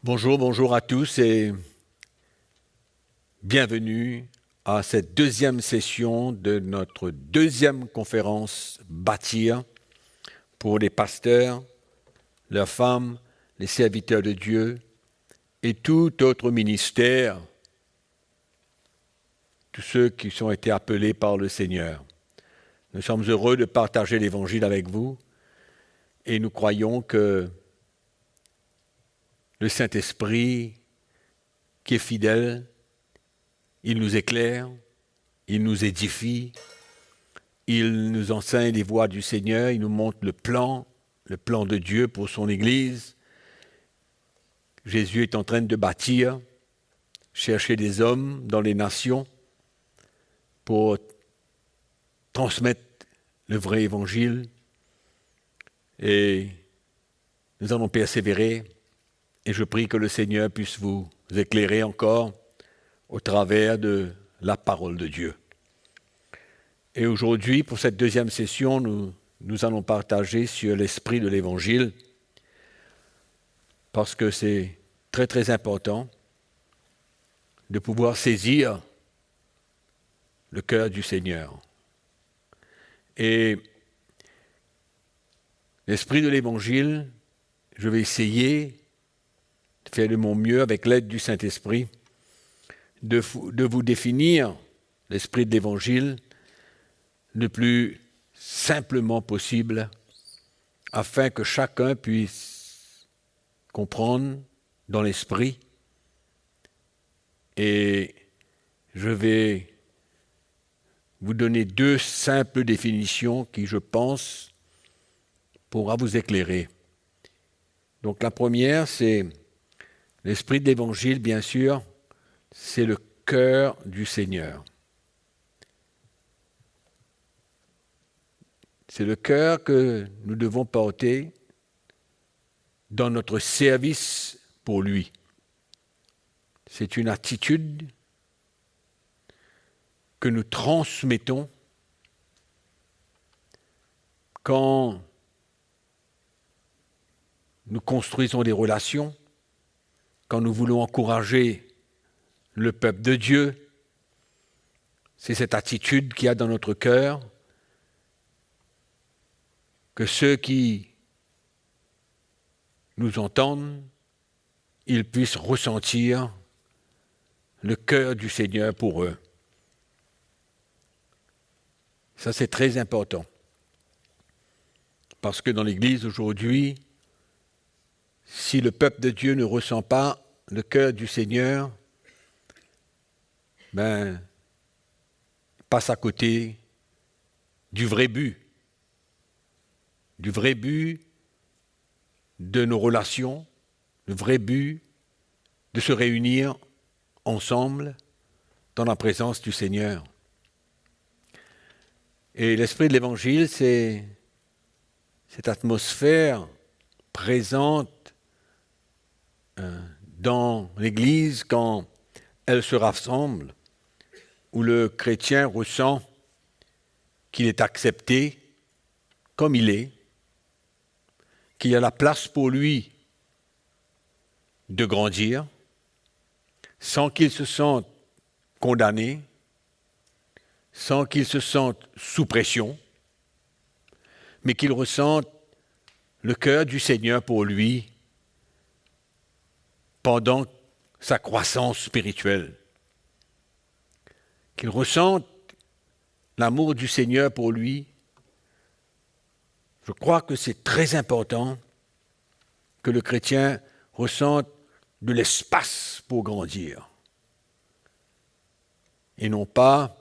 Bonjour à tous et bienvenue à cette deuxième session de notre deuxième conférence Bâtir pour les pasteurs, leurs femmes, les serviteurs de Dieu et tout autre ministère, tous ceux qui ont été appelés par le Seigneur. Nous sommes heureux de partager l'Évangile avec vous et nous croyons que le Saint-Esprit, qui est fidèle, il nous éclaire, il nous édifie, il nous enseigne les voies du Seigneur, il nous montre le plan de Dieu pour son Église. Jésus est en train de bâtir, chercher des hommes dans les nations pour transmettre le vrai Évangile. Et nous allons persévérer. Et je prie que le Seigneur puisse vous éclairer encore au travers de la parole de Dieu. Et aujourd'hui, pour cette deuxième session, nous allons partager sur l'esprit de l'Évangile, parce que c'est très très important de pouvoir saisir le cœur du Seigneur. Et l'esprit de l'Évangile, je vais essayer de faire de mon mieux avec l'aide du Saint-Esprit, de vous définir l'esprit de l'Évangile le plus simplement possible, afin que chacun puisse comprendre dans l'esprit. Et je vais vous donner deux simples définitions qui, je pense, pourra vous éclairer. Donc la première, c'est l'esprit de l'Évangile, bien sûr, c'est le cœur du Seigneur. C'est le cœur que nous devons porter dans notre service pour lui. C'est une attitude que nous transmettons quand nous construisons des relations, quand nous voulons encourager le peuple de Dieu. C'est cette attitude qu'il y a dans notre cœur, que ceux qui nous entendent, ils puissent ressentir le cœur du Seigneur pour eux. Ça, c'est très important. Parce que dans l'Église aujourd'hui, si le peuple de Dieu ne ressent pas le cœur du Seigneur, il passe à côté du vrai but de nos relations, le vrai but de se réunir ensemble dans la présence du Seigneur. Et l'esprit de l'Évangile, c'est cette atmosphère présente dans l'Église quand elle se rassemble, où le chrétien ressent qu'il est accepté comme il est, qu'il y a la place pour lui de grandir, sans qu'il se sente condamné, sans qu'il se sente sous pression, mais qu'il ressente le cœur du Seigneur pour lui pendant sa croissance spirituelle. Qu'il ressente l'amour du Seigneur pour lui. Je crois que c'est très important que le chrétien ressente de l'espace pour grandir. Et non pas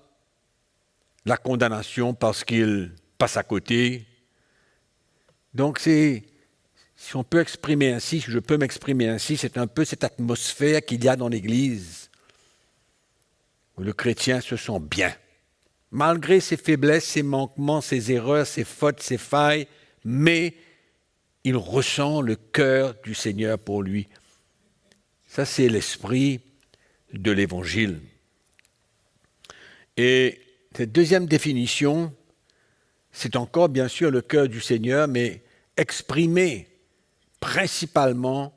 la condamnation parce qu'il passe à côté. Donc si on peut exprimer ainsi, si je peux m'exprimer ainsi, c'est un peu cette atmosphère qu'il y a dans l'Église, où le chrétien se sent bien. Malgré ses faiblesses, ses manquements, ses erreurs, ses fautes, ses failles, mais il ressent le cœur du Seigneur pour lui. Ça, c'est l'esprit de l'Évangile. Et cette deuxième définition, c'est encore bien sûr le cœur du Seigneur, mais exprimé principalement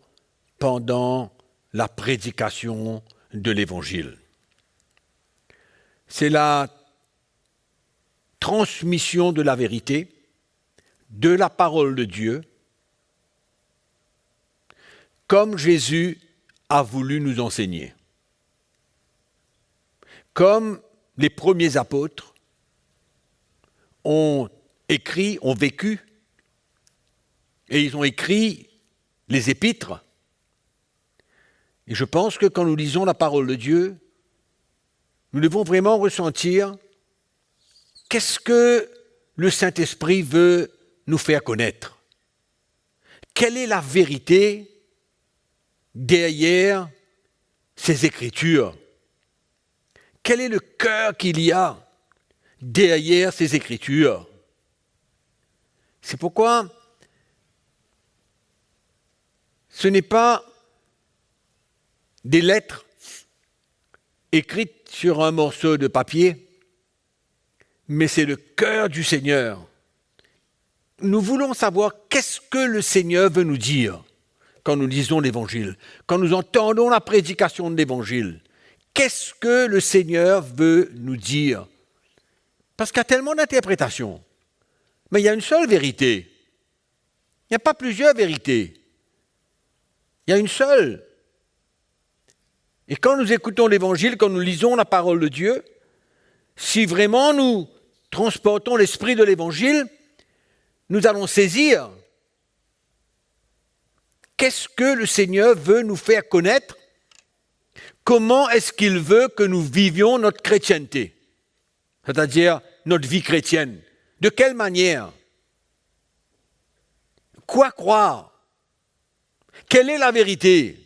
pendant la prédication de l'Évangile. C'est la transmission de la vérité, de la parole de Dieu, comme Jésus a voulu nous enseigner. Comme les premiers apôtres ont écrit, ont vécu, et ils ont écrit les épîtres. Et je pense que quand nous lisons la parole de Dieu, nous devons vraiment ressentir qu'est-ce que le Saint-Esprit veut nous faire connaître. Quelle est la vérité derrière ces Écritures? Quel est le cœur qu'il y a derrière ces Écritures? C'est pourquoi ce n'est pas des lettres écrites sur un morceau de papier, mais c'est le cœur du Seigneur. Nous voulons savoir qu'est-ce que le Seigneur veut nous dire quand nous lisons l'Évangile, quand nous entendons la prédication de l'Évangile. Qu'est-ce que le Seigneur veut nous dire? Parce qu'il y a tellement d'interprétations. Mais il y a une seule vérité. Il n'y a pas plusieurs vérités. Il y a une seule. Et quand nous écoutons l'Évangile, quand nous lisons la parole de Dieu, si vraiment nous transportons l'esprit de l'Évangile, nous allons saisir qu'est-ce que le Seigneur veut nous faire connaître, comment est-ce qu'il veut que nous vivions notre chrétienté, c'est-à-dire notre vie chrétienne. De quelle manière? Quoi croire? Quelle est la vérité?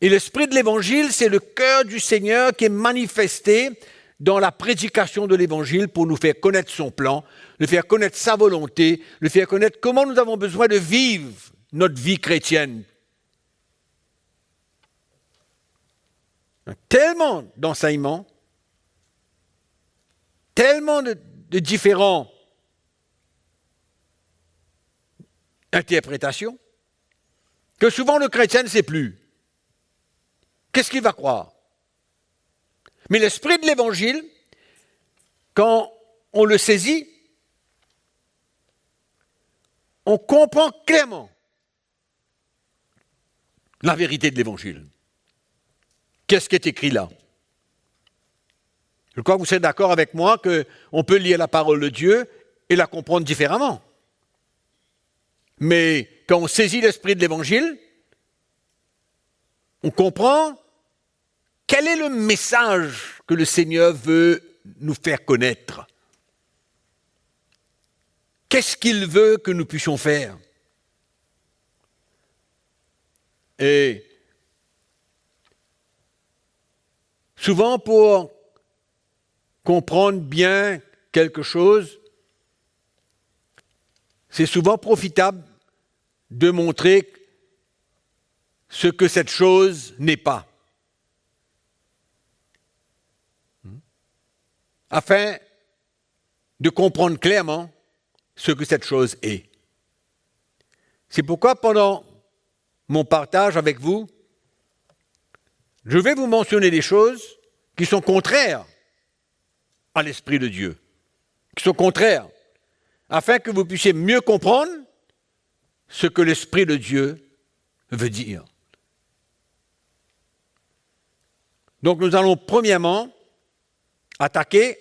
Et l'esprit de l'Évangile, c'est le cœur du Seigneur qui est manifesté dans la prédication de l'Évangile pour nous faire connaître son plan, nous faire connaître sa volonté, nous faire connaître comment nous avons besoin de vivre notre vie chrétienne. Tellement d'enseignements, tellement de différentes interprétations, que souvent le chrétien ne sait plus. Qu'est-ce qu'il va croire? Mais l'esprit de l'Évangile, quand on le saisit, on comprend clairement la vérité de l'Évangile. Qu'est-ce qui est écrit là? Je crois que vous serez d'accord avec moi qu'on peut lire la parole de Dieu et la comprendre différemment. Mais quand on saisit l'esprit de l'Évangile, on comprend quel est le message que le Seigneur veut nous faire connaître. Qu'est-ce qu'il veut que nous puissions faire? Et souvent, pour comprendre bien quelque chose, c'est souvent profitable de montrer ce que cette chose n'est pas, afin de comprendre clairement ce que cette chose est. C'est pourquoi pendant mon partage avec vous, je vais vous mentionner des choses qui sont contraires à l'Esprit de Dieu, qui sont contraires, afin que vous puissiez mieux comprendre ce que l'Esprit de Dieu veut dire. Donc nous allons premièrement attaquer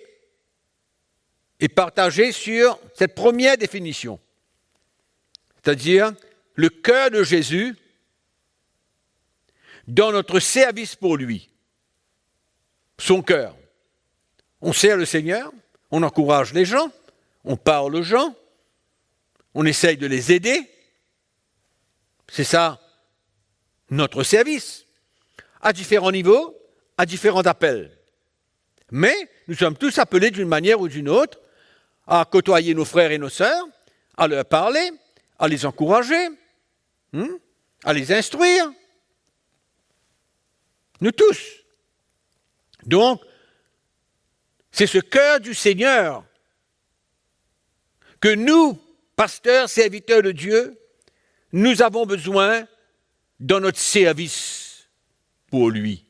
et partager sur cette première définition, c'est-à-dire le cœur de Jésus dans notre service pour lui, son cœur. On sert le Seigneur, on encourage les gens, on parle aux gens, on essaye de les aider. C'est ça, notre service, à différents niveaux, à différents appels. Mais nous sommes tous appelés d'une manière ou d'une autre à côtoyer nos frères et nos sœurs, à leur parler, à les encourager, à les instruire. Nous tous. Donc, c'est ce cœur du Seigneur que nous, pasteurs, serviteurs de Dieu, nous avons besoin dans notre service pour lui.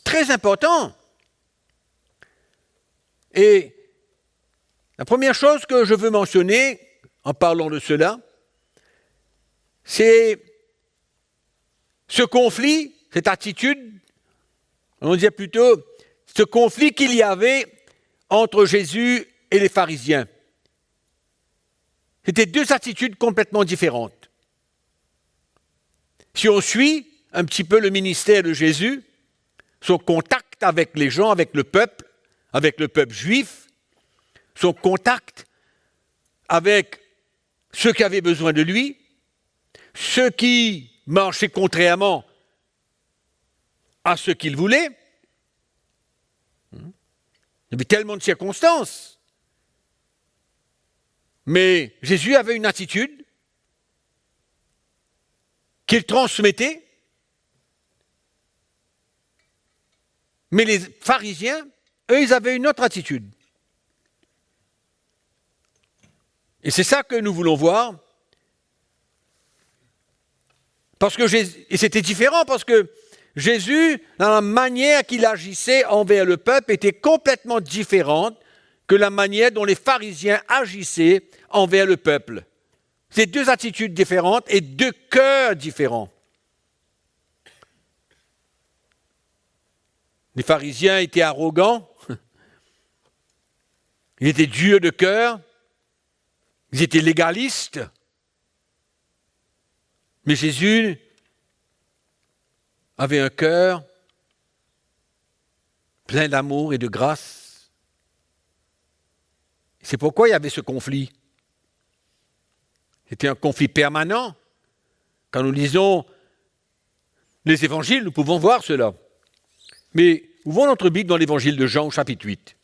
Très important. Et la première chose que je veux mentionner en parlant de cela, c'est ce conflit, cette attitude, on dirait plutôt ce conflit qu'il y avait entre Jésus et les pharisiens. C'était deux attitudes complètement différentes. Si on suit un petit peu le ministère de Jésus, son contact avec les gens, avec le peuple juif, son contact avec ceux qui avaient besoin de lui, ceux qui marchaient contrairement à ce qu'il voulait. Il y avait tellement de circonstances. Mais Jésus avait une attitude qu'il transmettait. Mais les pharisiens, eux, ils avaient une autre attitude. Et c'est ça que nous voulons voir. Et c'était différent parce que Jésus, dans la manière qu'il agissait envers le peuple, était complètement différente que la manière dont les pharisiens agissaient envers le peuple. C'est deux attitudes différentes et deux cœurs différents. Les pharisiens étaient arrogants, ils étaient durs de cœur, ils étaient légalistes. Mais Jésus avait un cœur plein d'amour et de grâce. C'est pourquoi il y avait ce conflit. C'était un conflit permanent. Quand nous lisons les évangiles, nous pouvons voir cela. Mais ouvrons notre Bible dans l'évangile de Jean au chapitre 8.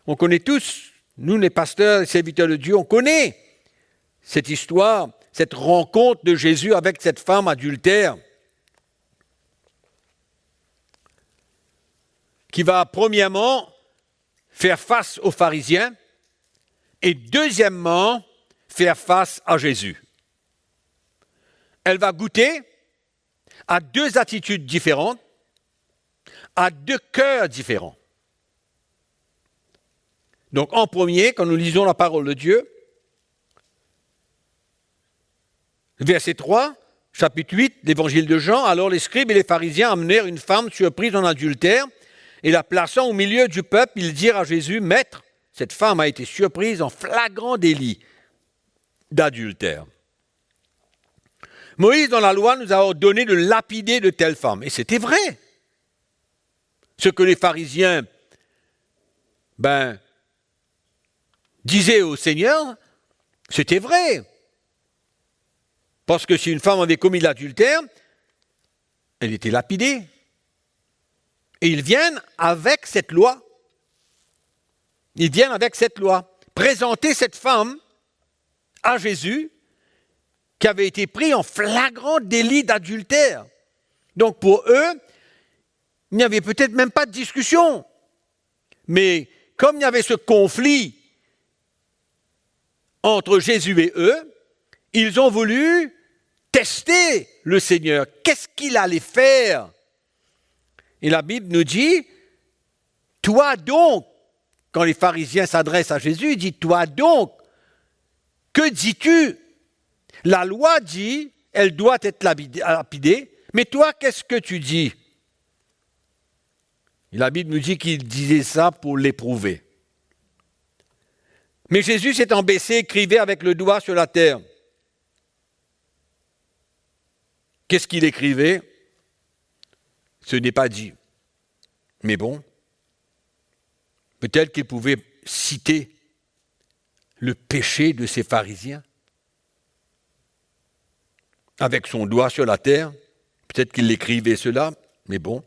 On connaît tous, nous les pasteurs et serviteurs de Dieu, on connaît cette histoire, cette rencontre de Jésus avec cette femme adultère qui va premièrement faire face aux pharisiens et deuxièmement faire face à Jésus. Elle va goûter à deux attitudes différentes, à deux cœurs différents. Donc en premier, quand nous lisons la parole de Dieu, verset 3, chapitre 8, l'évangile de Jean, alors les scribes et les pharisiens amenèrent une femme surprise en adultère et la plaçant au milieu du peuple, ils dirent à Jésus, « Maître, cette femme a été surprise en flagrant délit d'adultère. Moïse, dans la loi, nous a ordonné de lapider de telles femmes. » Et c'était vrai. Ce que les pharisiens disaient au Seigneur, c'était vrai. Parce que si une femme avait commis l'adultère, elle était lapidée. Et ils viennent avec cette loi. Ils viennent avec cette loi. Présenter cette femme à Jésus qui avait été pris en flagrant délit d'adultère. Donc pour eux, il n'y avait peut-être même pas de discussion. Mais comme il y avait ce conflit entre Jésus et eux, ils ont voulu tester le Seigneur. Qu'est-ce qu'il allait faire? Et la Bible nous dit, toi donc, quand les pharisiens s'adressent à Jésus, il dit, toi donc, que dis-tu? La loi dit, elle doit être lapidée, mais toi, qu'est-ce que tu dis? Et la Bible nous dit qu'il disait ça pour l'éprouver. Mais Jésus s'étant baissé, écrivait avec le doigt sur la terre. Qu'est-ce qu'il écrivait? Ce n'est pas dit. Mais bon, peut-être qu'il pouvait citer le péché de ces pharisiens avec son doigt sur la terre. Peut-être qu'il écrivait cela, mais bon.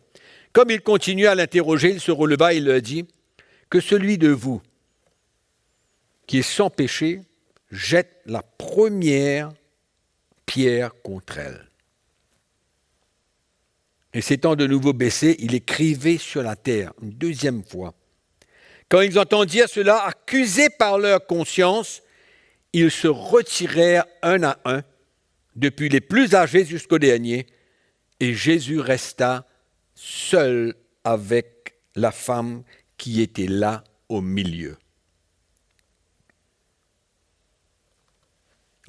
Comme il continuait à l'interroger, il se releva et il leur dit « Que celui de vous qui est sans péché jette la première pierre contre elle. » Et s'étant de nouveau baissé, il écrivait sur la terre une deuxième fois. Quand ils entendirent cela, accusés par leur conscience, ils se retirèrent un à un depuis les plus âgés jusqu'aux derniers, et Jésus resta seul avec la femme qui était là au milieu.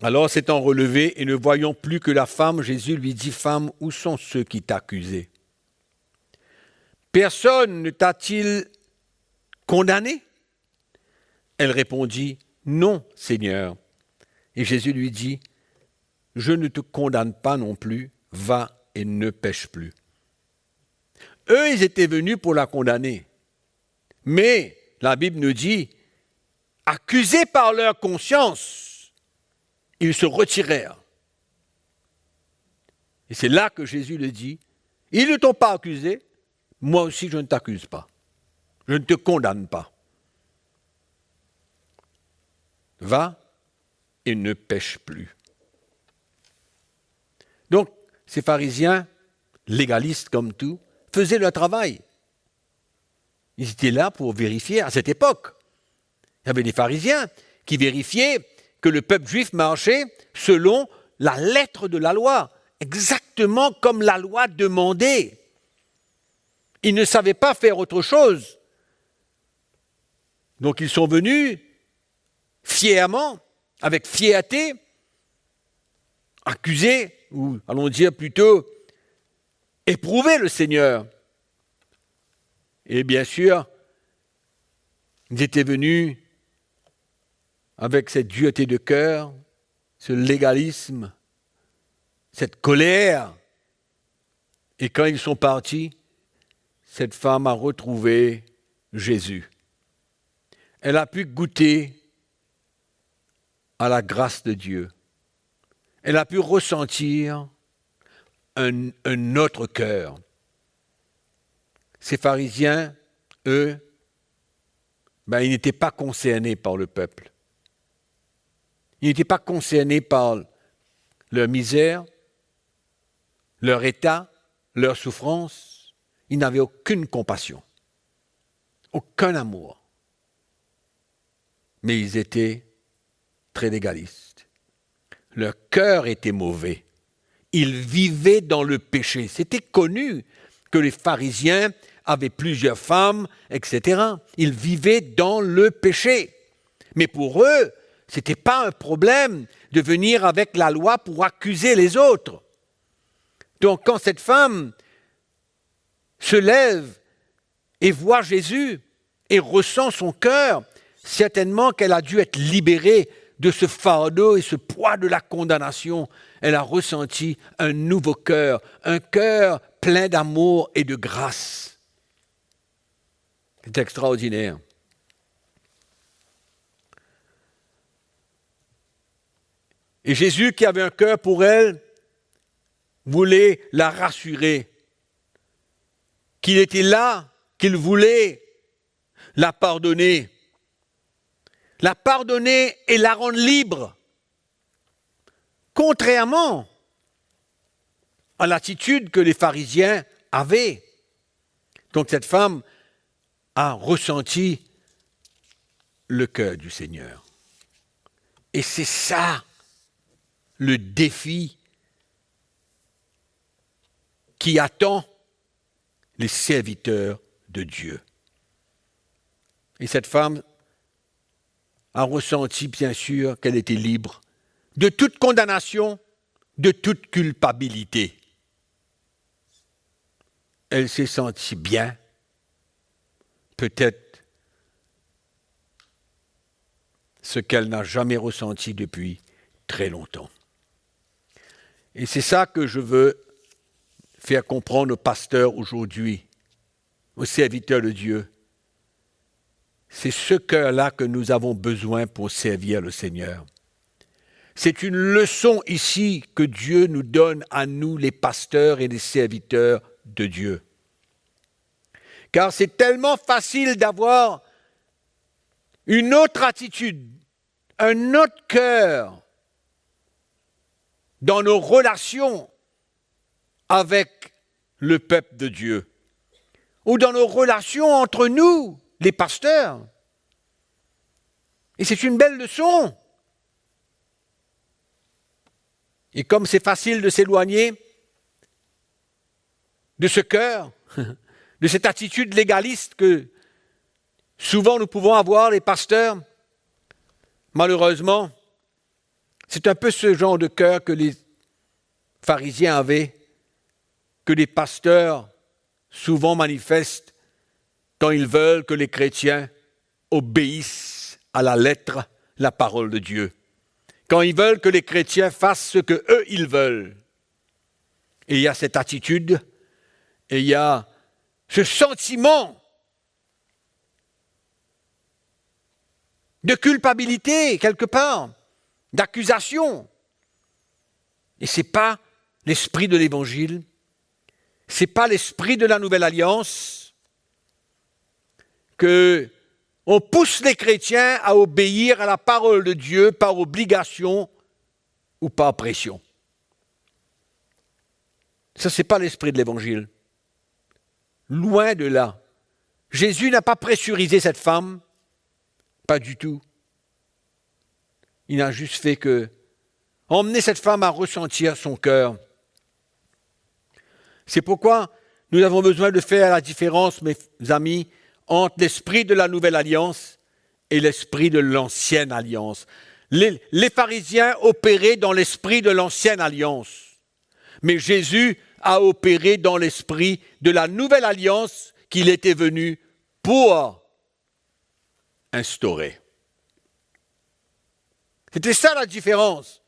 Alors s'étant relevé et ne voyant plus que la femme, Jésus lui dit, « Femme, où sont ceux qui t'accusaient? Personne ne t'a-t-il condamné ?» Elle répondit, « Non, Seigneur. » Et Jésus lui dit, « Je ne te condamne pas non plus, va et ne pêche plus. » Eux, ils étaient venus pour la condamner. Mais la Bible nous dit, accusés par leur conscience, ils se retirèrent. Et c'est là que Jésus le dit, ils ne t'ont pas accusé, moi aussi je ne t'accuse pas. Je ne te condamne pas. Va et ne pêche plus. Donc, ces pharisiens, légalistes comme tout, faisaient leur travail. Ils étaient là pour vérifier à cette époque. Il y avait des pharisiens qui vérifiaient que le peuple juif marchait selon la lettre de la loi, exactement comme la loi demandait. Ils ne savaient pas faire autre chose. Donc ils sont venus fièrement, avec fierté, accuser, ou allons dire plutôt, éprouver le Seigneur. Et bien sûr, ils étaient venus avec cette dureté de cœur, ce légalisme, cette colère. Et quand ils sont partis, cette femme a retrouvé Jésus. Elle a pu goûter à la grâce de Dieu. Elle a pu ressentir un autre cœur. Ces pharisiens, eux, ils n'étaient pas concernés par le peuple. Ils n'étaient pas concernés par leur misère, leur état, leur souffrance. Ils n'avaient aucune compassion, aucun amour. Mais ils étaient très légalistes. Leur cœur était mauvais. Ils vivaient dans le péché. C'était connu que les pharisiens avaient plusieurs femmes, etc. Ils vivaient dans le péché. Mais pour eux, ce n'était pas un problème de venir avec la loi pour accuser les autres. Donc quand cette femme se lève et voit Jésus et ressent son cœur, certainement qu'elle a dû être libérée de ce fardeau et ce poids de la condamnation. Elle a ressenti un nouveau cœur, un cœur plein d'amour et de grâce. C'est extraordinaire. Et Jésus, qui avait un cœur pour elle, voulait la rassurer, qu'il était là, qu'il voulait la pardonner et la rendre libre, contrairement à l'attitude que les pharisiens avaient. Donc cette femme a ressenti le cœur du Seigneur. Et c'est ça le défi qui attend les serviteurs de Dieu. Et cette femme a ressenti, bien sûr, qu'elle était libre de toute condamnation, de toute culpabilité. Elle s'est sentie bien, peut-être ce qu'elle n'a jamais ressenti depuis très longtemps. Et c'est ça que je veux faire comprendre aux pasteurs aujourd'hui, aux serviteurs de Dieu. C'est ce cœur-là que nous avons besoin pour servir le Seigneur. C'est une leçon ici que Dieu nous donne à nous, les pasteurs et les serviteurs de Dieu. Car c'est tellement facile d'avoir une autre attitude, un autre cœur dans nos relations avec le peuple de Dieu, ou dans nos relations entre nous, les pasteurs. Et c'est une belle leçon. Et comme c'est facile de s'éloigner de ce cœur, de cette attitude légaliste que souvent nous pouvons avoir, les pasteurs, malheureusement, c'est un peu ce genre de cœur que les pharisiens avaient, que les pasteurs souvent manifestent quand ils veulent que les chrétiens obéissent à la lettre la parole de Dieu. Quand ils veulent que les chrétiens fassent ce que eux ils veulent. Et il y a cette attitude, et il y a ce sentiment de culpabilité quelque part, d'accusation. Et ce n'est pas l'esprit de l'Évangile, ce n'est pas l'esprit de la Nouvelle Alliance que on pousse les chrétiens à obéir à la parole de Dieu par obligation ou par pression. Ça, ce n'est pas l'esprit de l'Évangile. Loin de là. Jésus n'a pas pressurisé cette femme, pas du tout. Il n'a juste fait que emmener cette femme à ressentir son cœur. C'est pourquoi nous avons besoin de faire la différence, mes amis, entre l'esprit de la Nouvelle Alliance et l'esprit de l'Ancienne Alliance. Les pharisiens opéraient dans l'esprit de l'Ancienne Alliance, mais Jésus a opéré dans l'esprit de la Nouvelle Alliance qu'il était venu pour instaurer. C'était ça la différence.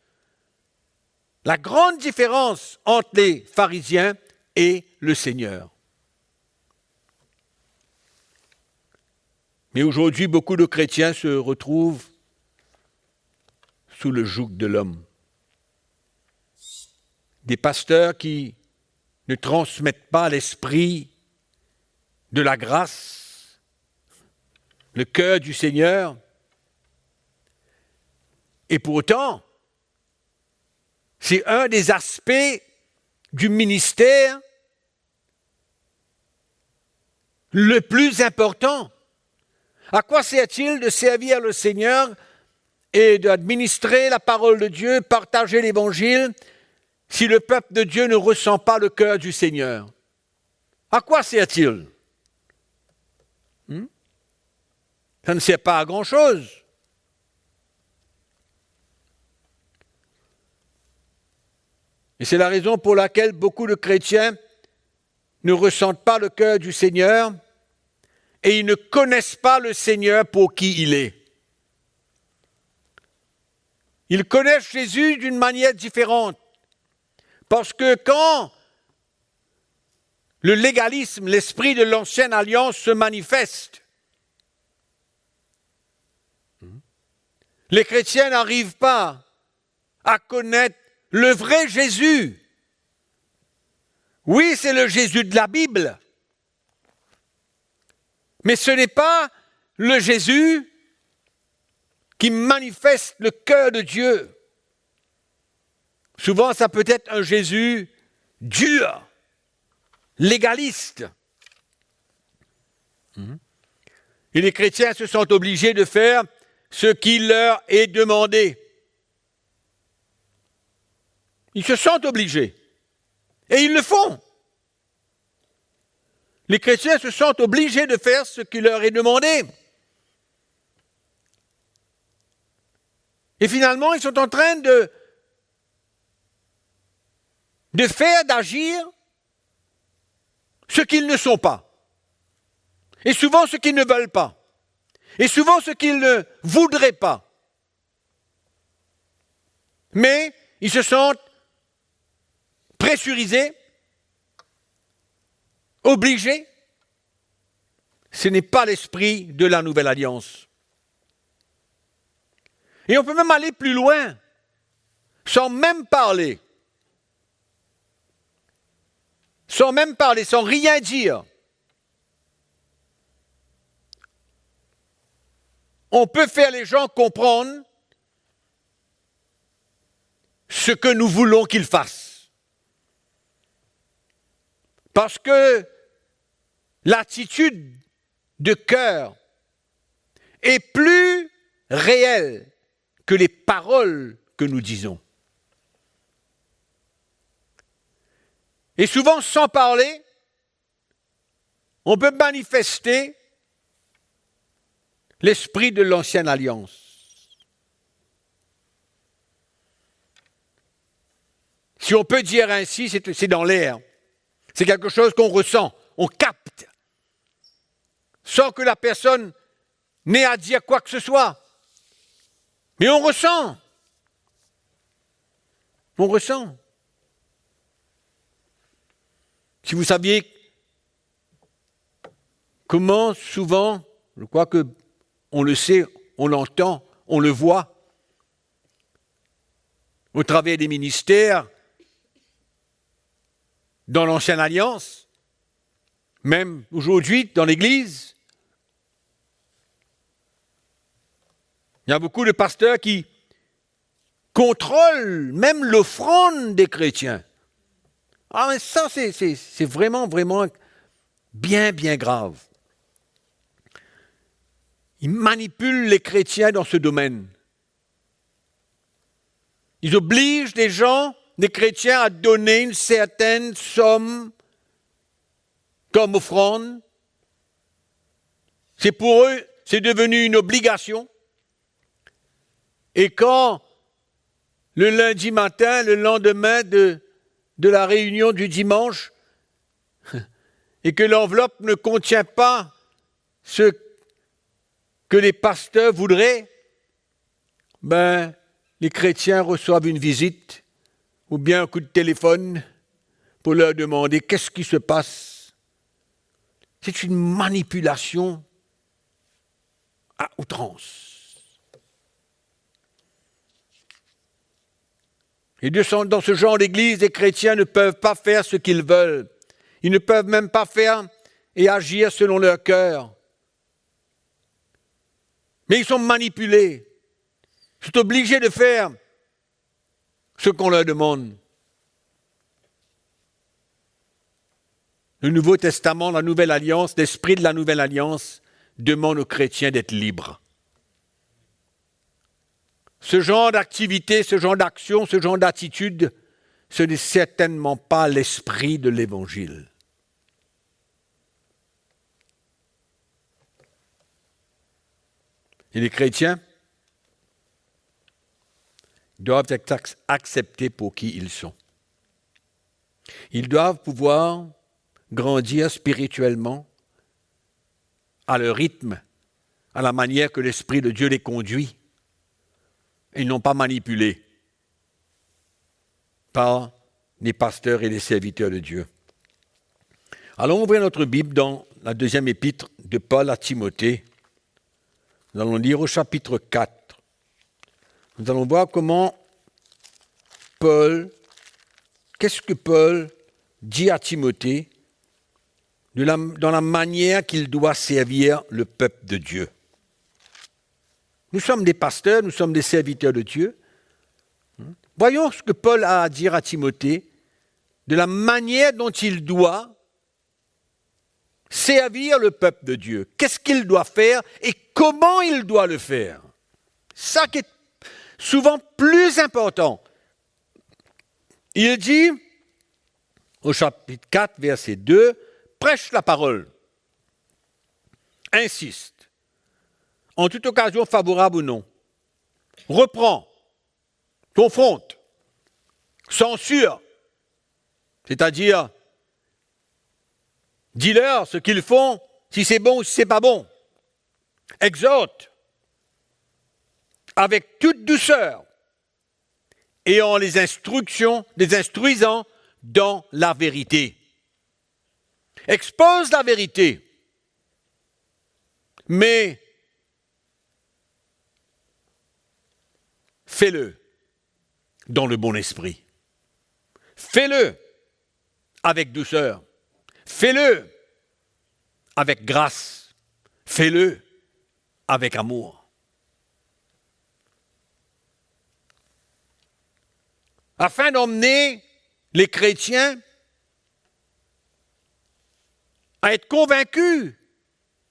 La grande différence entre les pharisiens et le Seigneur. Mais aujourd'hui, beaucoup de chrétiens se retrouvent sous le joug de l'homme. Des pasteurs qui ne transmettent pas l'esprit de la grâce, le cœur du Seigneur. Et pourtant, c'est un des aspects du ministère le plus important. À quoi sert-il de servir le Seigneur et d'administrer la parole de Dieu, partager l'Évangile, si le peuple de Dieu ne ressent pas le cœur du Seigneur? À quoi sert-il? Ça ne sert pas à grand-chose. Et c'est la raison pour laquelle beaucoup de chrétiens ne ressentent pas le cœur du Seigneur et ils ne connaissent pas le Seigneur pour qui il est. Ils connaissent Jésus d'une manière différente. Parce que quand le légalisme, l'esprit de l'Ancienne Alliance se manifeste, les chrétiens n'arrivent pas à connaître le vrai Jésus. Oui, c'est le Jésus de la Bible. Mais ce n'est pas le Jésus qui manifeste le cœur de Dieu. Souvent, ça peut être un Jésus dur, légaliste. Et les chrétiens se sentent obligés de faire ce qui leur est demandé. Ils se sentent obligés. Et ils le font. Les chrétiens se sentent obligés de faire ce qui leur est demandé. Et finalement, ils sont en train de faire, d'agir ce qu'ils ne sont pas. Et souvent ce qu'ils ne veulent pas. Et souvent ce qu'ils ne voudraient pas. Mais ils se sentent pressurisés, obligés. Ce n'est pas l'esprit de la Nouvelle Alliance. Et on peut même aller plus loin, sans même parler. Sans rien dire. On peut faire les gens comprendre ce que nous voulons qu'ils fassent. Parce que l'attitude de cœur est plus réelle que les paroles que nous disons. Et souvent, sans parler, on peut manifester l'esprit de l'ancienne alliance. Si on peut dire ainsi, c'est dans l'air. C'est quelque chose qu'on ressent, on capte, sans que la personne n'ait à dire quoi que ce soit. Mais on ressent. On ressent. Si vous saviez comment souvent, je crois que on le sait, on l'entend, on le voit, au travers des ministères, dans l'Ancienne Alliance, même aujourd'hui dans l'Église, il y a beaucoup de pasteurs qui contrôlent même l'offrande des chrétiens. Ah, mais ça, c'est vraiment, vraiment bien, bien grave. Ils manipulent les chrétiens dans ce domaine. Ils obligent les gens, les chrétiens, à donner une certaine somme comme offrande. C'est pour eux, c'est devenu une obligation. Et quand, le lundi matin, le lendemain de la réunion du dimanche, et que l'enveloppe ne contient pas ce que les pasteurs voudraient, ben, les chrétiens reçoivent une visite ou bien un coup de téléphone pour leur demander qu'est-ce qui se passe. C'est une manipulation à outrance. Et dans ce genre d'église, les chrétiens ne peuvent pas faire ce qu'ils veulent. Ils ne peuvent même pas faire et agir selon leur cœur. Mais ils sont manipulés. Ils sont obligés de faire ce qu'on leur demande. Le Nouveau Testament, la Nouvelle Alliance, l'esprit de la Nouvelle Alliance demande aux chrétiens d'être libres. Ce genre d'activité, ce genre d'action, ce genre d'attitude, ce n'est certainement pas l'esprit de l'Évangile. Et les chrétiens doivent être acceptés pour qui ils sont. Ils doivent pouvoir grandir spirituellement à leur rythme, à la manière que l'Esprit de Dieu les conduit. Ils n'ont pas manipulé par les pasteurs et les serviteurs de Dieu. Allons ouvrir notre Bible dans la deuxième épître de Paul à Timothée. Nous allons lire au chapitre 4. Nous allons voir comment qu'est-ce que Paul dit à Timothée dans la manière qu'il doit servir le peuple de Dieu. Nous sommes des pasteurs, nous sommes des serviteurs de Dieu. Voyons ce que Paul a à dire à Timothée de la manière dont il doit servir le peuple de Dieu. Qu'est-ce qu'il doit faire et comment il doit le faire. Ça qui est souvent plus important. Il dit, au chapitre 4, verset 2, « Prêche la parole, insiste, en toute occasion favorable ou non, reprend, confronte, censure, c'est-à-dire, dis-leur ce qu'ils font, si c'est bon ou si c'est pas bon, exhorte, avec toute douceur, et en les instruisant dans la vérité. Expose la vérité, mais fais-le dans le bon esprit. Fais-le avec douceur. Fais-le avec grâce. Fais-le avec amour. Afin d'emmener les chrétiens à être convaincus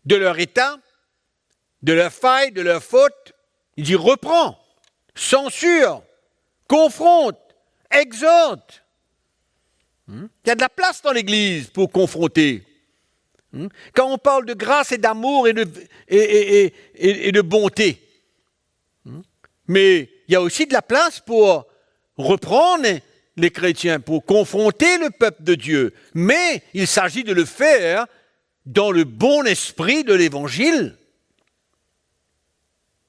de leur état, de leur faille, de leur faute, il dit reprends, censure, confronte, exhorte. Il y a de la place dans l'Église pour confronter. Quand on parle de grâce et d'amour et de bonté. Mais il y a aussi de la place pour reprendre les chrétiens, pour confronter le peuple de Dieu. Mais il s'agit de le faire dans le bon esprit de l'Évangile.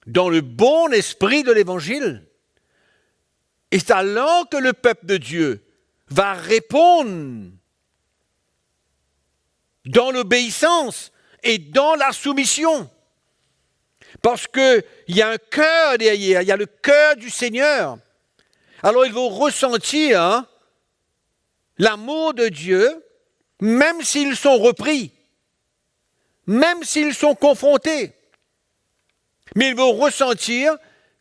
Dans le bon esprit de l'Évangile. Et c'est alors que le peuple de Dieu va répondre dans l'obéissance et dans la soumission. Parce qu'il y a un cœur derrière, il y a le cœur du Seigneur. Alors ils vont ressentir l'amour de Dieu, même s'ils sont repris, même s'ils sont confrontés. Mais ils vont ressentir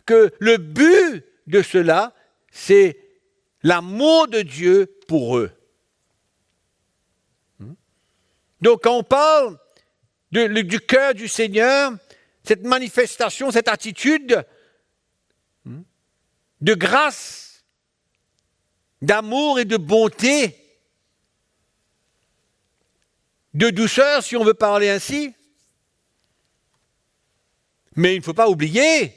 que le but de cela, c'est l'amour de Dieu pour eux. Donc quand on parle du cœur du Seigneur, cette manifestation, cette attitude de grâce, d'amour et de bonté, de douceur, si on veut parler ainsi. Mais il ne faut pas oublier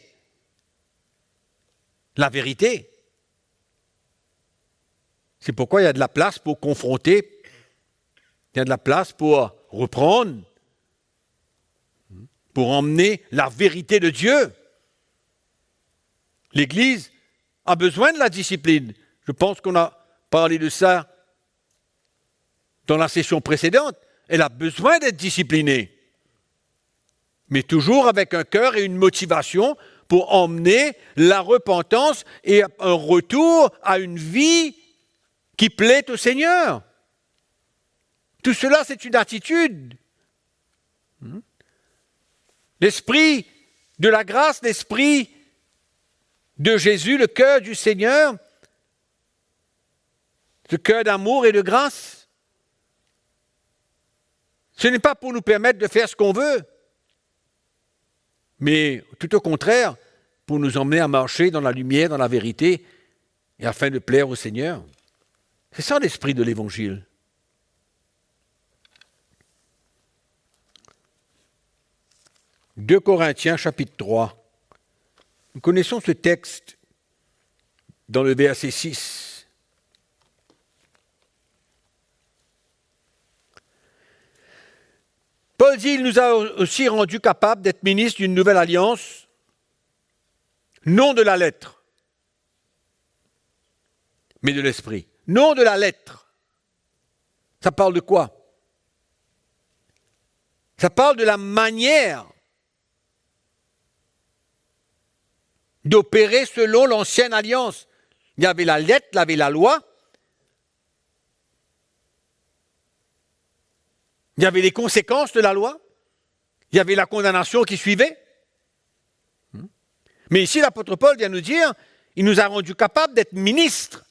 la vérité. C'est pourquoi il y a de la place pour confronter, il y a de la place pour reprendre, pour emmener la vérité de Dieu. L'Église a besoin de la discipline. Je pense qu'on a parlé de ça dans la session précédente. Elle a besoin d'être disciplinée. Mais toujours avec un cœur et une motivation pour emmener la repentance et un retour à une vie qui plaît au Seigneur. Tout cela, c'est une attitude. L'esprit de la grâce, l'esprit de Jésus, le cœur du Seigneur, ce cœur d'amour et de grâce, ce n'est pas pour nous permettre de faire ce qu'on veut, mais tout au contraire, pour nous emmener à marcher dans la lumière, dans la vérité, et afin de plaire au Seigneur. C'est ça l'esprit de l'Évangile. « 2 Corinthiens, chapitre 3. Nous connaissons ce texte dans le verset 6. Paul dit, il nous a aussi rendus capables d'être ministres d'une nouvelle alliance, non de la lettre, mais de l'esprit. Non de la lettre. Ça parle de quoi? Ça parle de la manière d'opérer selon l'ancienne alliance. Il y avait la lettre, il y avait la loi, il y avait les conséquences de la loi, il y avait la condamnation qui suivait. Mais ici, l'apôtre Paul vient nous dire, il nous a rendus capables d'être ministres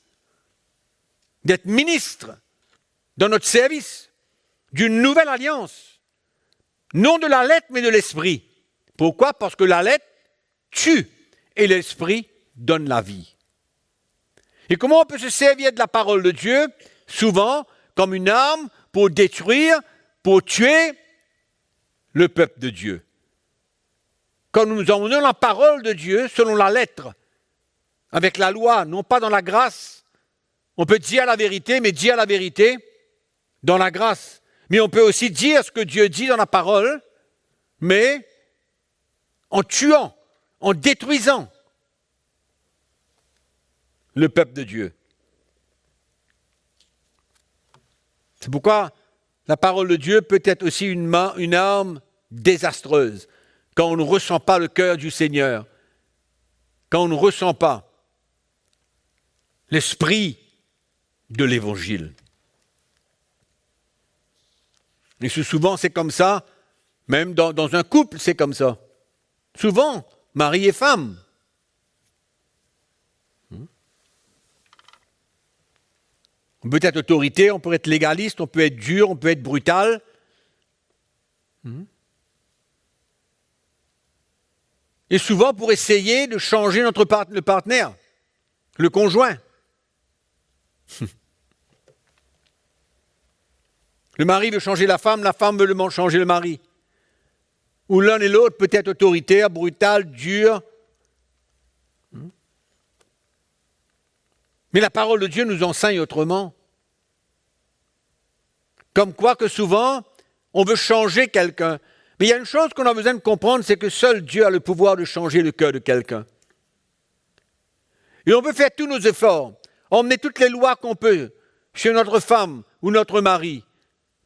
dans notre service d'une nouvelle alliance. Non de la lettre, mais de l'esprit. Pourquoi? Parce que la lettre tue et l'esprit donne la vie. Et comment on peut se servir de la parole de Dieu? Souvent comme une arme pour détruire, pour tuer le peuple de Dieu. Quand nous emmenons la parole de Dieu selon la lettre, avec la loi, non pas dans la grâce. On peut dire la vérité, mais dire la vérité dans la grâce. Mais on peut aussi dire ce que Dieu dit dans la parole, mais en tuant, en détruisant le peuple de Dieu. C'est pourquoi la parole de Dieu peut être aussi une arme désastreuse quand on ne ressent pas le cœur du Seigneur, quand on ne ressent pas l'esprit de l'Évangile. Et souvent c'est comme ça, même dans un couple c'est comme ça. Souvent, mari et femme. On peut être autorité, on peut être légaliste, on peut être dur, on peut être brutal. Et souvent pour essayer de changer le partenaire, le conjoint. Le mari veut changer la femme veut changer le mari. Ou l'un et l'autre peut être autoritaire, brutal, dur. Mais la parole de Dieu nous enseigne autrement. Comme quoi que souvent, on veut changer quelqu'un. Mais il y a une chose qu'on a besoin de comprendre, c'est que seul Dieu a le pouvoir de changer le cœur de quelqu'un. Et on peut faire tous nos efforts, emmener toutes les lois qu'on peut chez notre femme ou notre mari.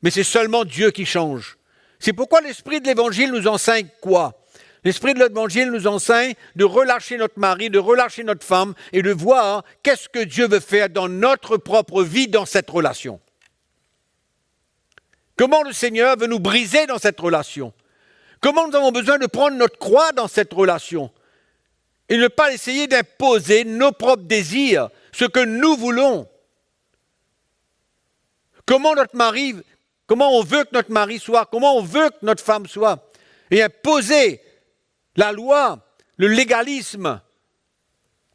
Mais c'est seulement Dieu qui change. C'est pourquoi l'Esprit de l'Évangile nous enseigne quoi? L'Esprit de l'Évangile nous enseigne de relâcher notre mari, de relâcher notre femme et de voir qu'est-ce que Dieu veut faire dans notre propre vie dans cette relation. Comment le Seigneur veut nous briser dans cette relation? Comment nous avons besoin de prendre notre croix dans cette relation et ne pas essayer d'imposer nos propres désirs, ce que nous voulons. Comment on veut que notre mari soit, comment on veut que notre femme soit, et imposer la loi, le légalisme.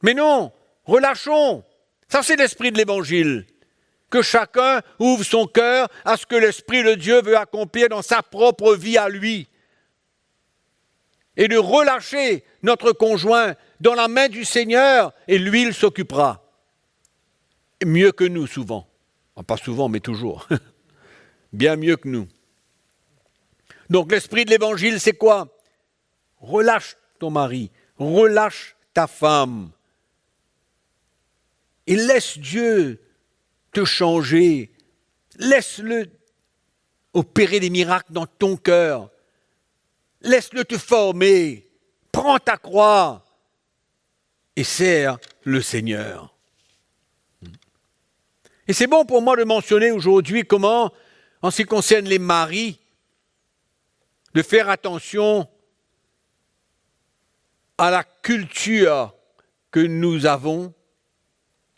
Mais non, relâchons. Ça, c'est l'esprit de l'Évangile. Que chacun ouvre son cœur à ce que l'Esprit de Dieu veut accomplir dans sa propre vie à lui. Et de relâcher notre conjoint dans la main du Seigneur, et lui, il s'occupera. Mieux que nous, souvent. Pas souvent, mais toujours. Bien mieux que nous. Donc, l'esprit de l'Évangile, c'est quoi? Relâche ton mari, relâche ta femme. Et laisse Dieu te changer. Laisse-le opérer des miracles dans ton cœur. Laisse-le te former. Prends ta croix et sers le Seigneur. Et c'est bon pour moi de mentionner aujourd'hui comment, en ce qui concerne les maris, de faire attention à la culture que nous avons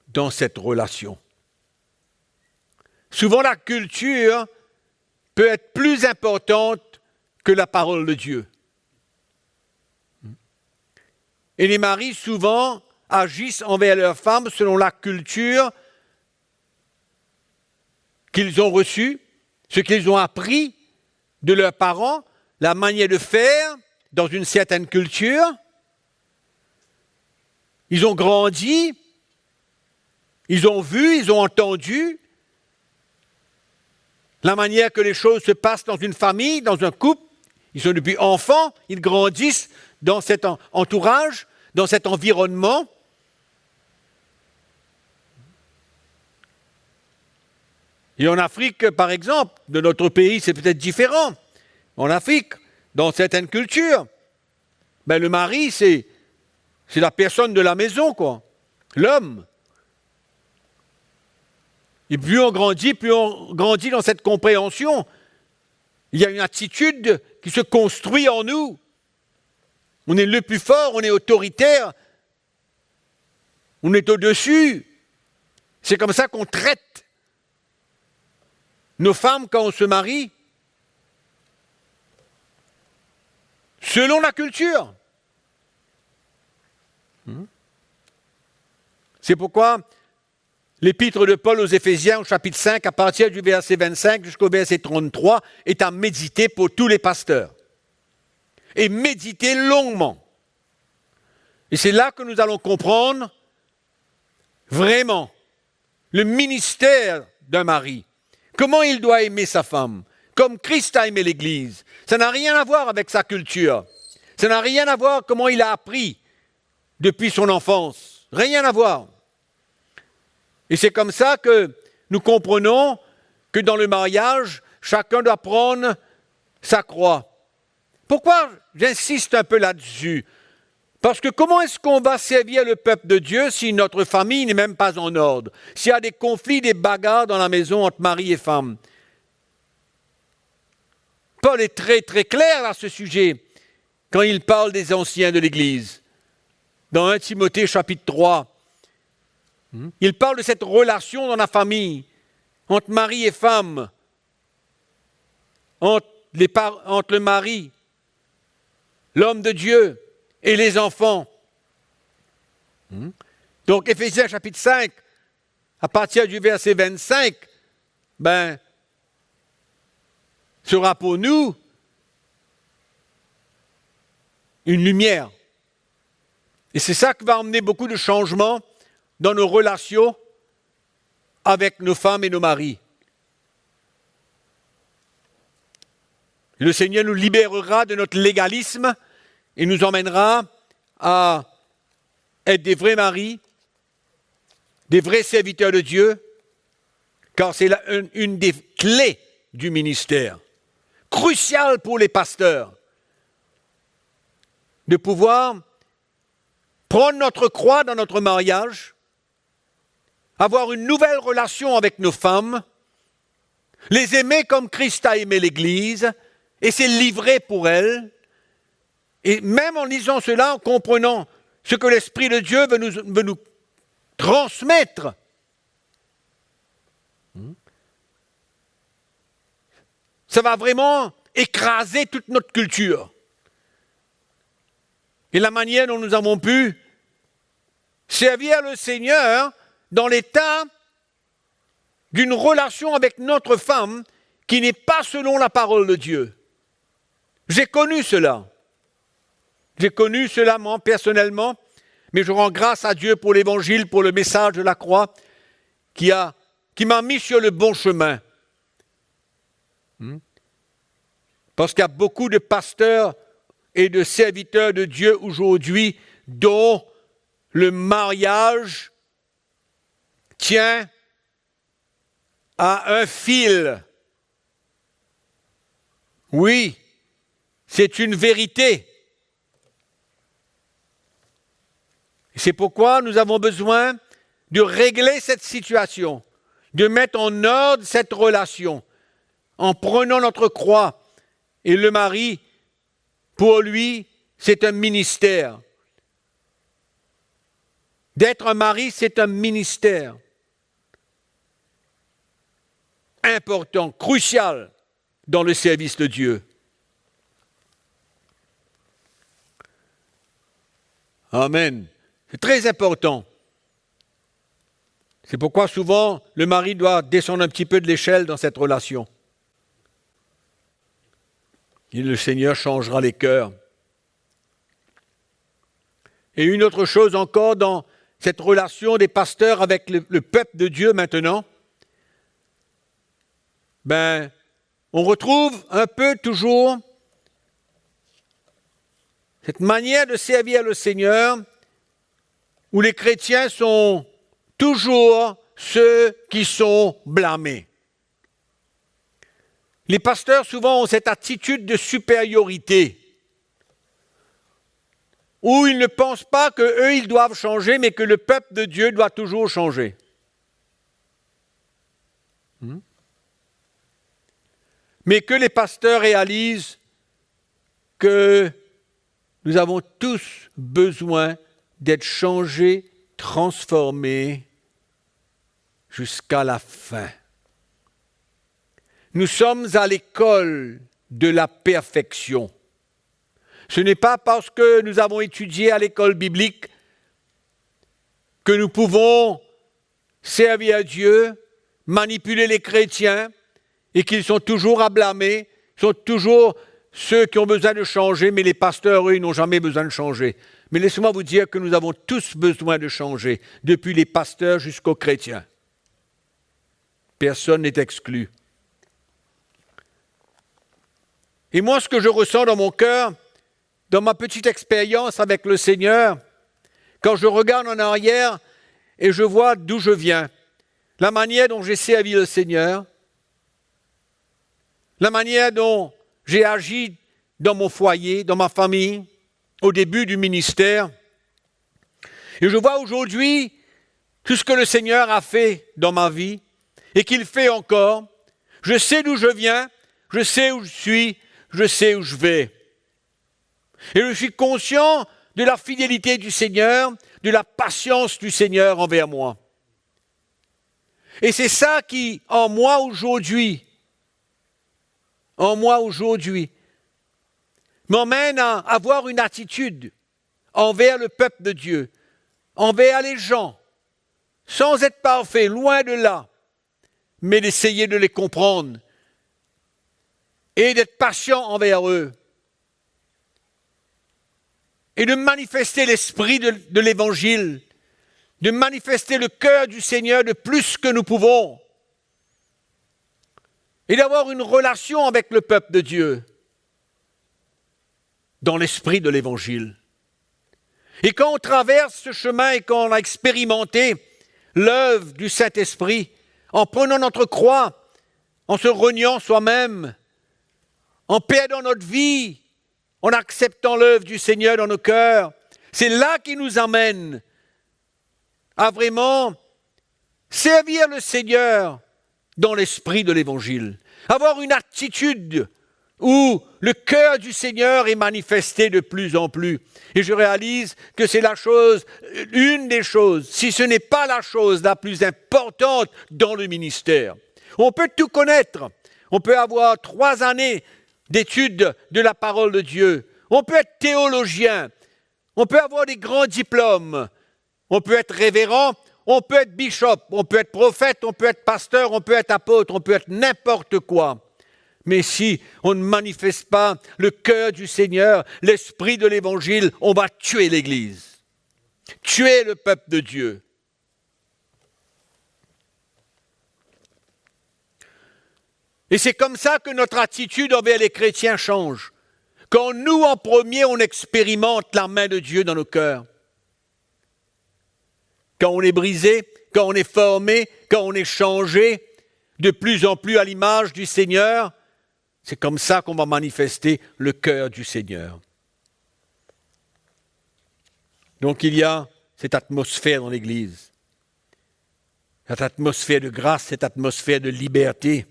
dans cette relation. Souvent, la culture peut être plus importante que la parole de Dieu. Et les maris, souvent, agissent envers leurs femmes selon la culture qu'ils ont reçue, ce qu'ils ont appris de leurs parents, la manière de faire dans une certaine culture. Ils ont grandi, ils ont vu, ils ont entendu la manière que les choses se passent dans une famille, dans un couple. Ils sont depuis enfants, ils grandissent dans cet entourage, dans cet environnement. Et en Afrique, par exemple, de notre pays, c'est peut-être différent. En Afrique, dans certaines cultures, le mari, c'est la personne de la maison, quoi. L'homme. Et plus on grandit dans cette compréhension. Il y a une attitude qui se construit en nous. On est le plus fort, on est autoritaire, on est au-dessus. C'est comme ça qu'on traite nos femmes quand on se marie, selon la culture. C'est pourquoi l'épître de Paul aux Éphésiens, au chapitre 5, à partir du verset 25 jusqu'au verset 33, est à méditer pour tous les pasteurs. Et méditer longuement. Et c'est là que nous allons comprendre vraiment le ministère d'un mari. Comment il doit aimer sa femme, comme Christ a aimé l'Église. Ça n'a rien à voir avec sa culture. Ça n'a rien à voir comment il a appris depuis son enfance. Rien à voir. Et c'est comme ça que nous comprenons que dans le mariage, chacun doit prendre sa croix. Pourquoi j'insiste un peu là-dessus? Parce que comment est-ce qu'on va servir le peuple de Dieu si notre famille n'est même pas en ordre? S'il y a des conflits, des bagarres dans la maison entre mari et femme? Paul est très très clair à ce sujet quand il parle des anciens de l'Église. Dans 1 Timothée chapitre 3, il parle de cette relation dans la famille, entre mari et femme, entre le mari, l'homme de Dieu et les enfants. Donc Éphésiens chapitre 5, à partir du verset 25, sera pour nous une lumière. Et c'est ça qui va emmener beaucoup de changements dans nos relations avec nos femmes et nos maris. Le Seigneur nous libérera de notre légalisme et nous emmènera à être des vrais maris, des vrais serviteurs de Dieu, car c'est une des clés du ministère, cruciale pour les pasteurs, de pouvoir prendre notre croix dans notre mariage, avoir une nouvelle relation avec nos femmes, les aimer comme Christ a aimé l'Église, et s'est livré pour elles. Et même en lisant cela, en comprenant ce que l'Esprit de Dieu veut nous transmettre, ça va vraiment écraser toute notre culture. Et la manière dont nous avons pu servir le Seigneur dans l'état d'une relation avec notre femme qui n'est pas selon la parole de Dieu. J'ai connu cela. J'ai connu cela moi personnellement, mais je rends grâce à Dieu pour l'Évangile, pour le message de la croix qui m'a mis sur le bon chemin. Parce qu'il y a beaucoup de pasteurs et de serviteurs de Dieu aujourd'hui dont le mariage tient à un fil. Oui, c'est une vérité. C'est pourquoi nous avons besoin de régler cette situation, de mettre en ordre cette relation, en prenant notre croix. Et le mari, pour lui, c'est un ministère. D'être un mari, c'est un ministère. Important, crucial dans le service de Dieu. Amen. C'est très important. C'est pourquoi souvent le mari doit descendre un petit peu de l'échelle dans cette relation. Et le Seigneur changera les cœurs. Et une autre chose encore dans cette relation des pasteurs avec le peuple de Dieu maintenant, on retrouve un peu toujours cette manière de servir le Seigneur où les chrétiens sont toujours ceux qui sont blâmés. Les pasteurs souvent ont cette attitude de supériorité où ils ne pensent pas qu'eux ils doivent changer, mais que le peuple de Dieu doit toujours changer. Mais que les pasteurs réalisent que nous avons tous besoin d'être changés, transformés jusqu'à la fin. Nous sommes à l'école de la perfection. Ce n'est pas parce que nous avons étudié à l'école biblique que nous pouvons servir Dieu, manipuler les chrétiens et qu'ils sont toujours à blâmer, sont toujours ceux qui ont besoin de changer, mais les pasteurs, eux, ils n'ont jamais besoin de changer. Mais laissez-moi vous dire que nous avons tous besoin de changer, depuis les pasteurs jusqu'aux chrétiens. Personne n'est exclu. Et moi, ce que je ressens dans mon cœur, dans ma petite expérience avec le Seigneur, quand je regarde en arrière et je vois d'où je viens, la manière dont j'ai servi le Seigneur, la manière dont j'ai agi dans mon foyer, dans ma famille, au début du ministère, et je vois aujourd'hui tout ce que le Seigneur a fait dans ma vie et qu'il fait encore. Je sais d'où je viens, je sais où je suis, je sais où je vais. Et je suis conscient de la fidélité du Seigneur, de la patience du Seigneur envers moi. Et c'est ça qui, en moi aujourd'hui, m'emmène à avoir une attitude envers le peuple de Dieu, envers les gens, sans être parfait, loin de là, mais d'essayer de les comprendre et d'être patient envers eux et de manifester l'esprit de l'Évangile, de manifester le cœur du Seigneur de plus que nous pouvons et d'avoir une relation avec le peuple de Dieu dans l'esprit de l'Évangile. Et quand on traverse ce chemin et qu'on a expérimenté l'œuvre du Saint-Esprit, en prenant notre croix, en se reniant soi-même, en perdant notre vie, en acceptant l'œuvre du Seigneur dans nos cœurs, c'est là qu'il nous amène à vraiment servir le Seigneur dans l'esprit de l'Évangile. Avoir une attitude où le cœur du Seigneur est manifesté de plus en plus. Et je réalise que c'est la chose, une des choses, si ce n'est pas la chose la plus importante dans le ministère. On peut tout connaître. On peut avoir 3 années d'études de la parole de Dieu. On peut être théologien. On peut avoir des grands diplômes. On peut être révérend. On peut être bishop. On peut être prophète. On peut être pasteur. On peut être apôtre. On peut être n'importe quoi. Mais si on ne manifeste pas le cœur du Seigneur, l'esprit de l'Évangile, on va tuer l'Église, tuer le peuple de Dieu. Et c'est comme ça que notre attitude envers les chrétiens change. Quand nous, en premier, on expérimente la main de Dieu dans nos cœurs. Quand on est brisé, quand on est formé, quand on est changé de plus en plus à l'image du Seigneur, c'est comme ça qu'on va manifester le cœur du Seigneur. Donc il y a cette atmosphère dans l'Église, cette atmosphère de grâce, cette atmosphère de liberté,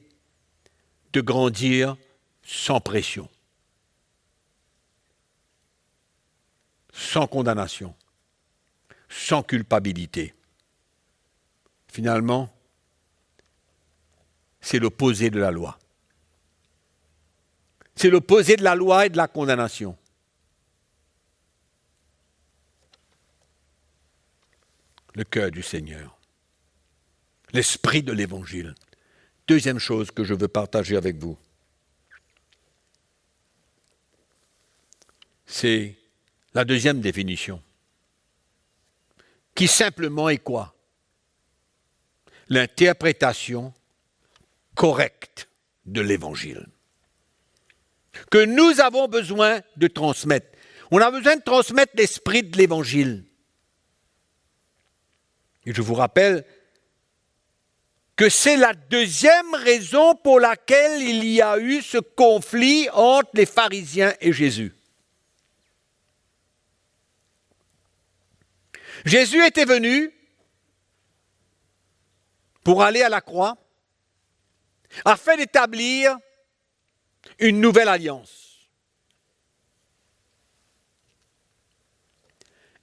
de grandir sans pression, sans condamnation, sans culpabilité. Finalement, c'est l'opposé de la loi. C'est l'opposé de la loi et de la condamnation. Le cœur du Seigneur. L'esprit de l'Évangile. Deuxième chose que je veux partager avec vous. C'est la deuxième définition. Qui simplement est quoi? L'interprétation correcte de l'Évangile. Que nous avons besoin de transmettre. On a besoin de transmettre l'esprit de l'Évangile. Et je vous rappelle que c'est la deuxième raison pour laquelle il y a eu ce conflit entre les pharisiens et Jésus. Jésus était venu pour aller à la croix afin d'établir une nouvelle alliance.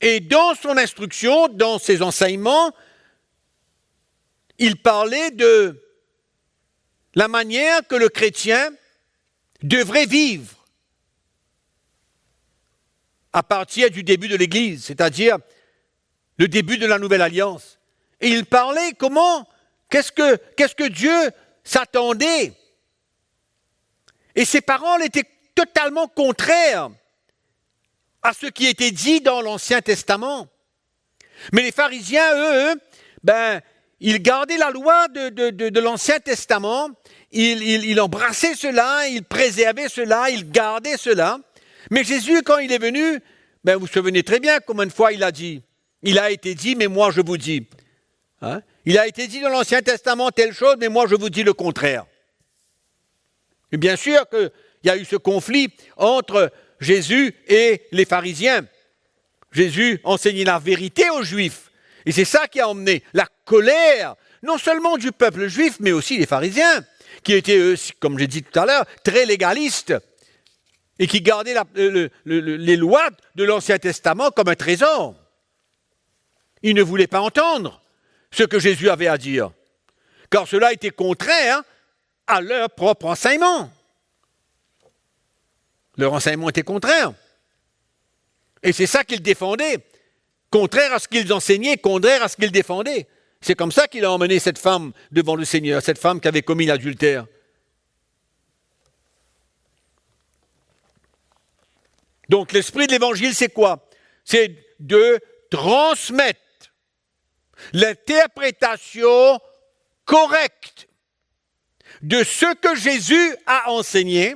Et dans son instruction, dans ses enseignements, il parlait de la manière que le chrétien devrait vivre à partir du début de l'Église, c'est-à-dire le début de la nouvelle alliance. Et il parlait qu'est-ce que Dieu s'attendait. Et ces paroles étaient totalement contraires à ce qui était dit dans l'Ancien Testament. Mais les pharisiens, eux, ils gardaient la loi de l'Ancien Testament, ils embrassaient cela, ils préservaient cela, ils gardaient cela. Mais Jésus, quand il est venu, vous vous souvenez très bien combien de fois il a dit. Il a été dit, mais moi je vous dis. Hein? Il a été dit dans l'Ancien Testament telle chose, mais moi je vous dis le contraire. Et bien sûr qu'il y a eu ce conflit entre Jésus et les pharisiens. Jésus enseignait la vérité aux Juifs. Et c'est ça qui a emmené la colère, non seulement du peuple juif, mais aussi des pharisiens, qui étaient, eux, comme j'ai dit tout à l'heure, très légalistes, et qui gardaient les lois de l'Ancien Testament comme un trésor. Ils ne voulaient pas entendre ce que Jésus avait à dire, car cela était contraire à leur propre enseignement. Leur enseignement était contraire. Et c'est ça qu'ils défendaient, contraire à ce qu'ils enseignaient, contraire à ce qu'ils défendaient. C'est comme ça qu'il a emmené cette femme devant le Seigneur, cette femme qui avait commis l'adultère. Donc l'esprit de l'évangile, c'est quoi? C'est de transmettre l'interprétation correcte de ce que Jésus a enseigné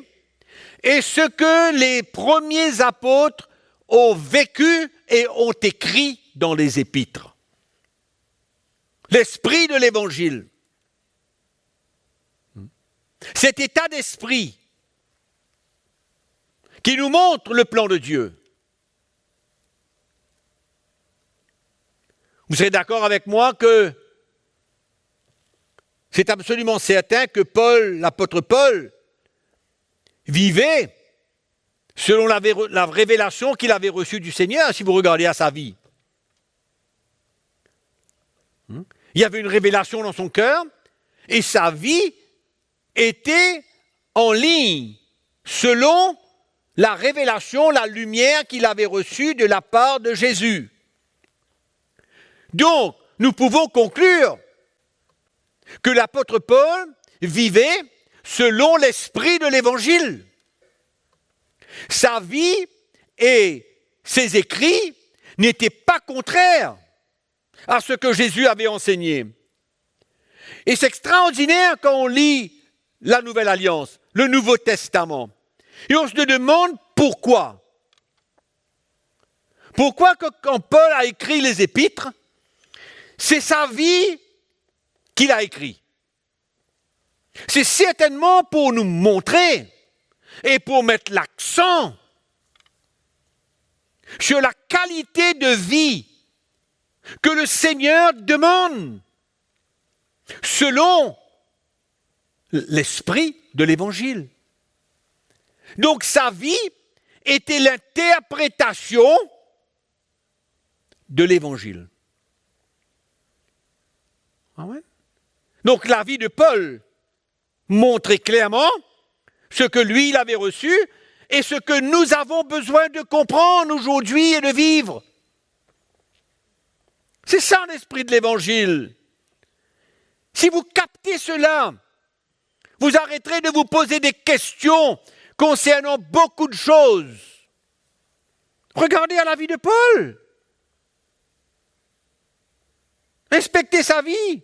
et ce que les premiers apôtres ont vécu et ont écrit dans les épîtres. L'esprit de l'évangile. Cet état d'esprit qui nous montre le plan de Dieu. Vous serez d'accord avec moi que c'est absolument certain que Paul, l'apôtre Paul, vivait selon la révélation qu'il avait reçue du Seigneur, si vous regardez à sa vie. Il y avait une révélation dans son cœur et sa vie était en ligne selon la révélation, la lumière qu'il avait reçue de la part de Jésus. Donc, nous pouvons conclure que l'apôtre Paul vivait selon l'esprit de l'Évangile. Sa vie et ses écrits n'étaient pas contraires à ce que Jésus avait enseigné. Et c'est extraordinaire quand on lit la Nouvelle Alliance, le Nouveau Testament. Et on se demande pourquoi. Pourquoi que quand Paul a écrit les épîtres, c'est sa vie qu'il a écrit. C'est certainement pour nous montrer et pour mettre l'accent sur la qualité de vie que le Seigneur demande selon l'esprit de l'Évangile. Donc sa vie était l'interprétation de l'Évangile. Ah ouais? Donc la vie de Paul montrait clairement ce que lui, il avait reçu et ce que nous avons besoin de comprendre aujourd'hui et de vivre. C'est ça l'esprit de l'Évangile. Si vous captez cela, vous arrêterez de vous poser des questions concernant beaucoup de choses. Regardez à la vie de Paul. Respectez sa vie.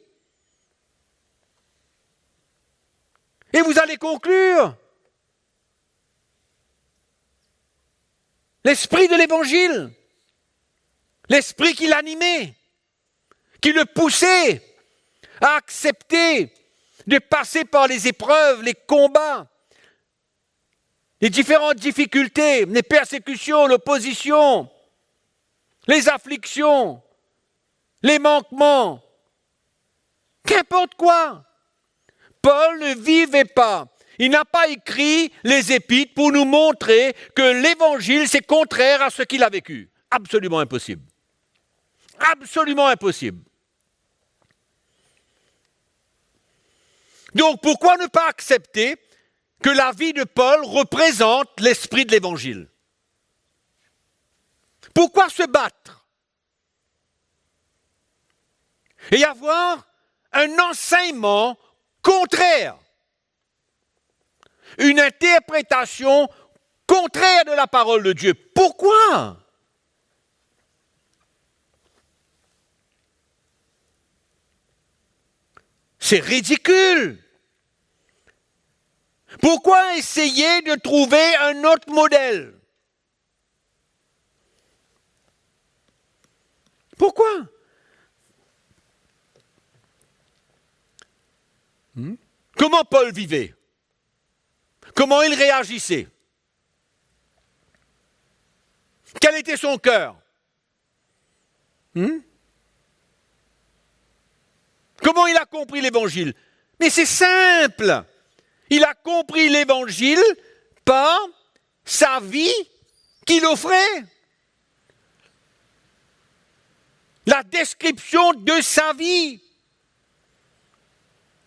Et vous allez conclure. L'esprit de l'Évangile, l'esprit qui l'animait, qui le poussait à accepter de passer par les épreuves, les combats, les différentes difficultés, les persécutions, l'opposition, les afflictions, les manquements, qu'importe quoi. Paul ne vivait pas. Il n'a pas écrit les épîtres pour nous montrer que l'évangile, c'est contraire à ce qu'il a vécu. Absolument impossible. Absolument impossible. Donc, pourquoi ne pas accepter que la vie de Paul représente l'esprit de l'évangile? Pourquoi se battre et avoir un enseignement contraire, une interprétation contraire de la parole de Dieu? Pourquoi? C'est ridicule. Pourquoi essayer de trouver un autre modèle? Pourquoi? Comment Paul vivait? Comment il réagissait? Quel était son cœur? Comment il a compris l'évangile? Mais c'est simple. Il a compris l'évangile par sa vie qu'il offrait. La description de sa vie.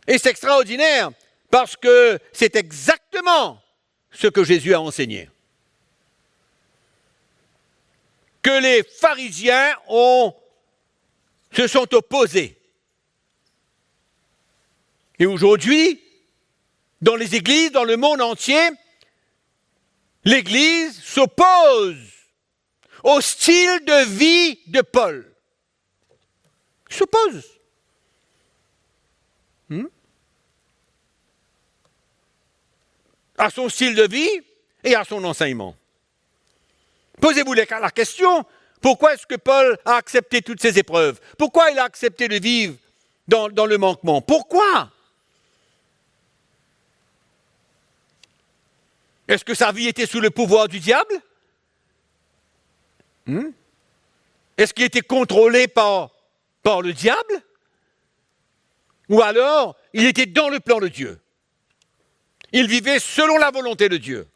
Et c'est extraordinaire parce que c'est exactement ce que Jésus a enseigné. Que les pharisiens se sont opposés. Et aujourd'hui, dans les églises, dans le monde entier, l'Église s'oppose au style de vie de Paul. Il s'oppose. À son style de vie et à son enseignement. Posez-vous la question, pourquoi est-ce que Paul a accepté toutes ces épreuves? Pourquoi il a accepté de vivre dans le manquement? Pourquoi? Est-ce que sa vie était sous le pouvoir du diable? Est-ce qu'il était contrôlé par le diable? Ou alors, il était dans le plan de Dieu? Il vivait selon la volonté de Dieu.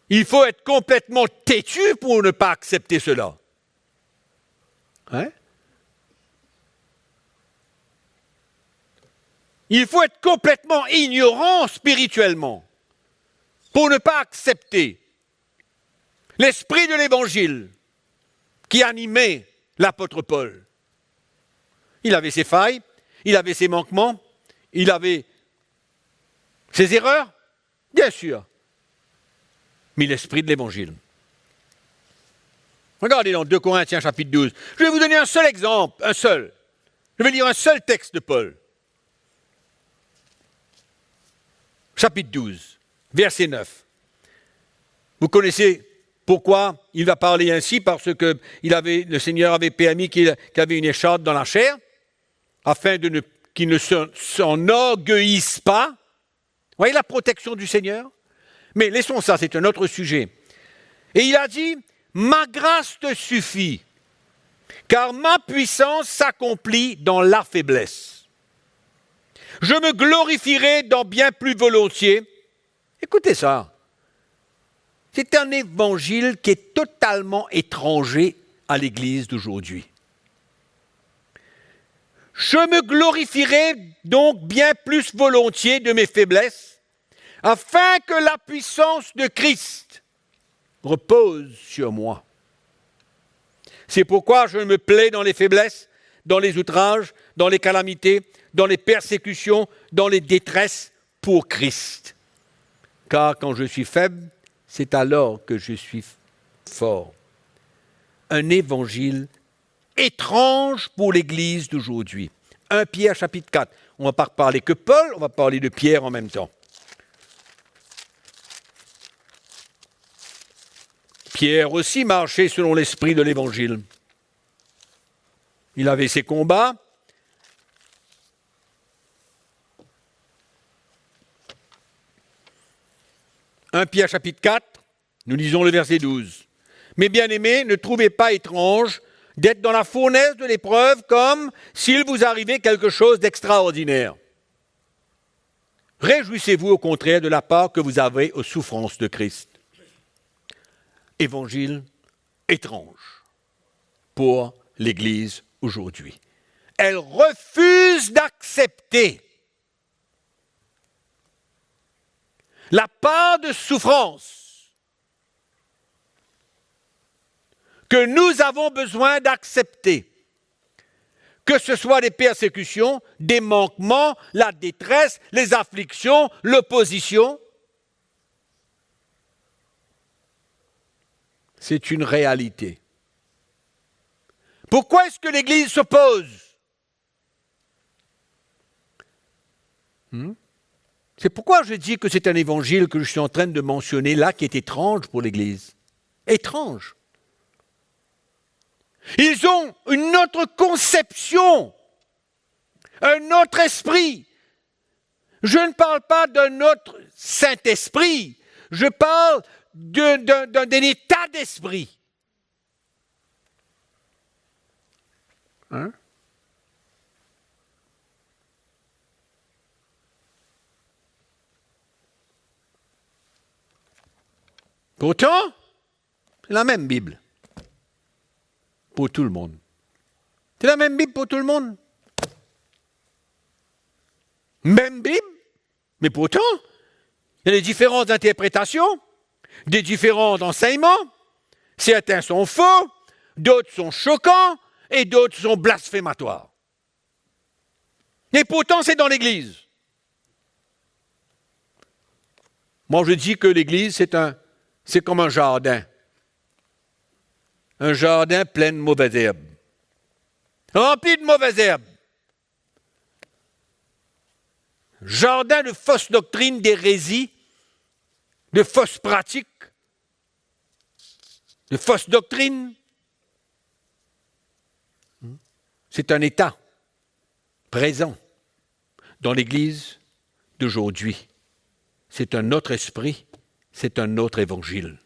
Il faut être complètement têtu pour ne pas accepter cela. Il faut être complètement ignorant spirituellement pour ne pas accepter l'esprit de l'Évangile qui animait l'apôtre Paul. Il avait ses failles, il avait ses manquements, il avait ses erreurs, bien sûr, mais l'esprit de l'Évangile. Regardez dans 2 Corinthiens chapitre 12. Je vais vous donner un seul exemple, un seul. Je vais lire un seul texte de Paul. Chapitre 12, verset 9. Vous connaissez pourquoi il va parler ainsi? Parce que le Seigneur avait permis qu'il avait une écharpe dans la chair, afin qu'il ne s'enorgueillisse pas. Vous voyez la protection du Seigneur? Mais laissons ça, c'est un autre sujet. Et il a dit, ma grâce te suffit, car ma puissance s'accomplit dans la faiblesse. Je me glorifierai dans bien plus volontiers. Écoutez ça. C'est un évangile qui est totalement étranger à l'Église d'aujourd'hui. Je me glorifierai donc bien plus volontiers de mes faiblesses, afin que la puissance de Christ repose sur moi. C'est pourquoi je me plais dans les faiblesses, dans les outrages, dans les calamités, dans les persécutions, dans les détresses pour Christ. Car quand je suis faible, c'est alors que je suis fort. Un évangile étrange pour l'Église d'aujourd'hui. 1 Pierre chapitre 4. On ne va pas parler que Paul, on va parler de Pierre en même temps. Pierre aussi marchait selon l'esprit de l'Évangile. Il avait ses combats. « 1 Pierre chapitre 4, nous lisons le verset 12. « Mes bien-aimés, ne trouvez pas étrange d'être dans la fournaise de l'épreuve comme s'il vous arrivait quelque chose d'extraordinaire. Réjouissez-vous au contraire de la part que vous avez aux souffrances de Christ. » Évangile étrange pour l'Église aujourd'hui. Elle refuse d'accepter la part de souffrance que nous avons besoin d'accepter, que ce soit des persécutions, des manquements, la détresse, les afflictions, l'opposition. C'est une réalité. Pourquoi est-ce que l'Église s'oppose? C'est pourquoi je dis que c'est un évangile que je suis en train de mentionner là qui est étrange pour l'Église. Étrange. Ils ont une autre conception, un autre esprit. Je ne parle pas d'un autre Saint-Esprit, je parle d'un état d'esprit. Pourtant, c'est la même Bible pour tout le monde. C'est la même Bible pour tout le monde. Même Bible, mais pourtant, il y a des différentes interprétations, des différents enseignements. Certains sont faux, d'autres sont choquants et d'autres sont blasphématoires. Et pourtant, c'est dans l'Église. Moi, je dis que l'Église, c'est comme un jardin. Un jardin plein de mauvaises herbes. Rempli de mauvaises herbes. Jardin de fausses doctrines, d'hérésie, de fausses pratiques, de fausses doctrines. C'est un état présent dans l'Église d'aujourd'hui. C'est un autre esprit, c'est un autre évangile.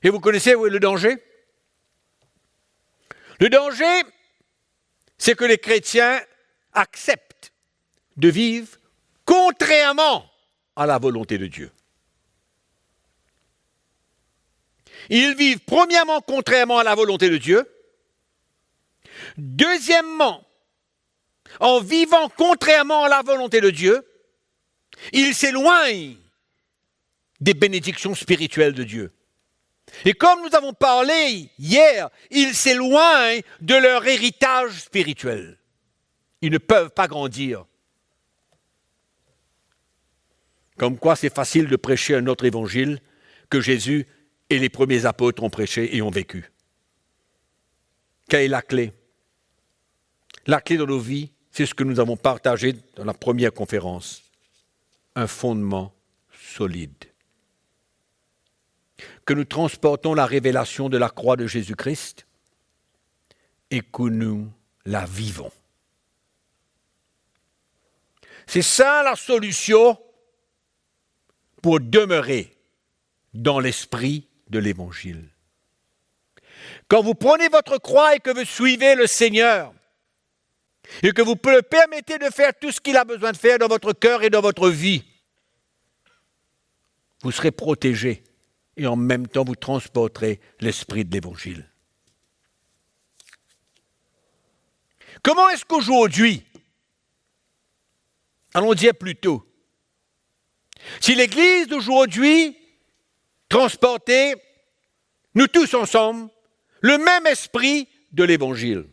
Et vous connaissez où est le danger? Le danger, c'est que les chrétiens acceptent de vivre contrairement à la volonté de Dieu. Ils vivent premièrement contrairement à la volonté de Dieu. Deuxièmement, en vivant contrairement à la volonté de Dieu, ils s'éloignent des bénédictions spirituelles de Dieu. Et comme nous avons parlé hier, ils s'éloignent de leur héritage spirituel. Ils ne peuvent pas grandir. Comme quoi c'est facile de prêcher un autre évangile que Jésus et les premiers apôtres ont prêché et ont vécu. Quelle est la clé? La clé de nos vies, c'est ce que nous avons partagé dans la première conférence. Un fondement solide. Que nous transportons la révélation de la croix de Jésus-Christ et que nous la vivons. C'est ça la solution pour demeurer dans l'esprit de l'Évangile. Quand vous prenez votre croix et que vous suivez le Seigneur, et que vous le permettez de faire tout ce qu'il a besoin de faire dans votre cœur et dans votre vie, vous serez protégé et en même temps vous transporterez l'esprit de l'Évangile. Comment est-ce qu'aujourd'hui, allons dire plutôt, si l'Église d'aujourd'hui transportait, nous tous ensemble, le même esprit de l'Évangile?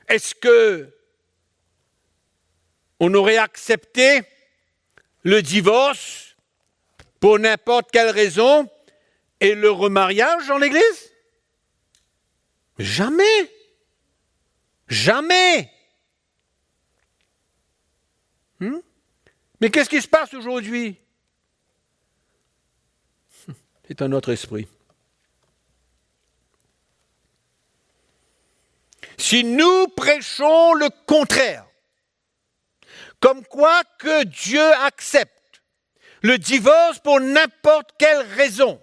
Est-ce que on aurait accepté le divorce pour n'importe quelle raison et le remariage dans l'Église? Jamais. Jamais. Mais qu'est-ce qui se passe aujourd'hui? C'est un autre esprit. Si nous prêchons le contraire, comme quoi que Dieu accepte le divorce pour n'importe quelle raison,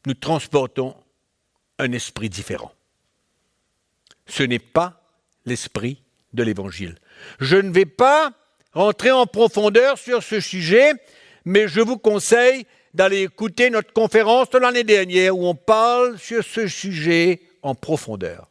nous transportons un esprit différent. Ce n'est pas l'esprit de l'Évangile. Je ne vais pas rentrer en profondeur sur ce sujet, mais je vous conseille d'aller écouter notre conférence de l'année dernière où on parle sur ce sujet en profondeur.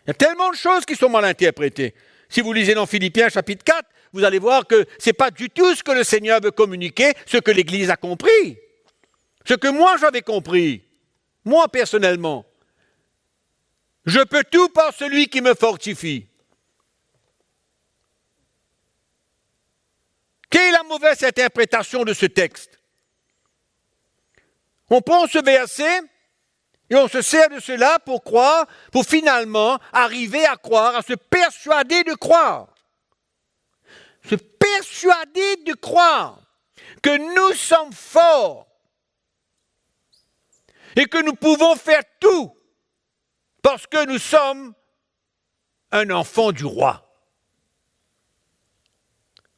Il y a tellement de choses qui sont mal interprétées. Si vous lisez dans Philippiens chapitre 4, vous allez voir que ce n'est pas du tout ce que le Seigneur veut communiquer, ce que l'Église a compris. Ce que moi j'avais compris, moi personnellement. Je peux tout par celui qui me fortifie. Quelle est la mauvaise interprétation de ce texte? On prend ce verset et on se sert de cela pour croire, pour finalement arriver à croire, à se persuader de croire. Se persuader de croire que nous sommes forts et que nous pouvons faire tout parce que nous sommes un enfant du roi.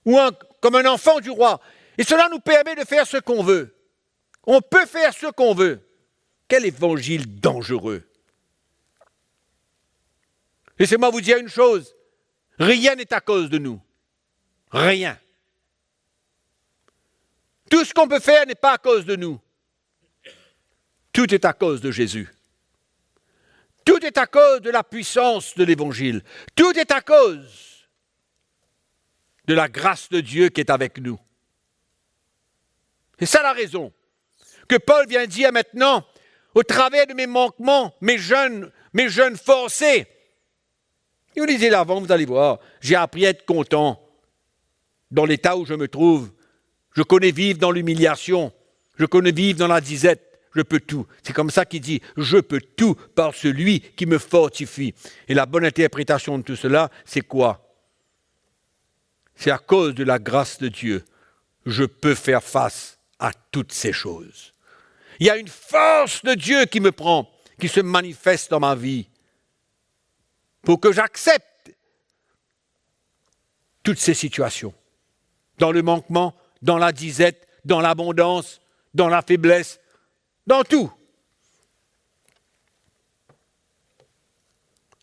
Ou comme un enfant du roi. Et cela nous permet de faire ce qu'on veut. On peut faire ce qu'on veut. Quel évangile dangereux. Laissez-moi vous dire une chose. Rien n'est à cause de nous. Rien. Tout ce qu'on peut faire n'est pas à cause de nous. Tout est à cause de Jésus. Tout est à cause de la puissance de l'Évangile. Tout est à cause de la grâce de Dieu qui est avec nous. C'est ça la raison. Que Paul vient dire maintenant, au travers de mes manquements, mes jeunes forcés. Et vous lisez l'avant, vous allez voir, j'ai appris à être content dans l'état où je me trouve. Je connais vivre dans l'humiliation, je connais vivre dans la disette, je peux tout. C'est comme ça qu'il dit, je peux tout par celui qui me fortifie. Et la bonne interprétation de tout cela, c'est quoi? C'est à cause de la grâce de Dieu, je peux faire face à toutes ces choses. Il y a une force de Dieu qui me prend, qui se manifeste dans ma vie, pour que j'accepte toutes ces situations. Dans le manquement, dans la disette, dans l'abondance, dans la faiblesse, dans tout.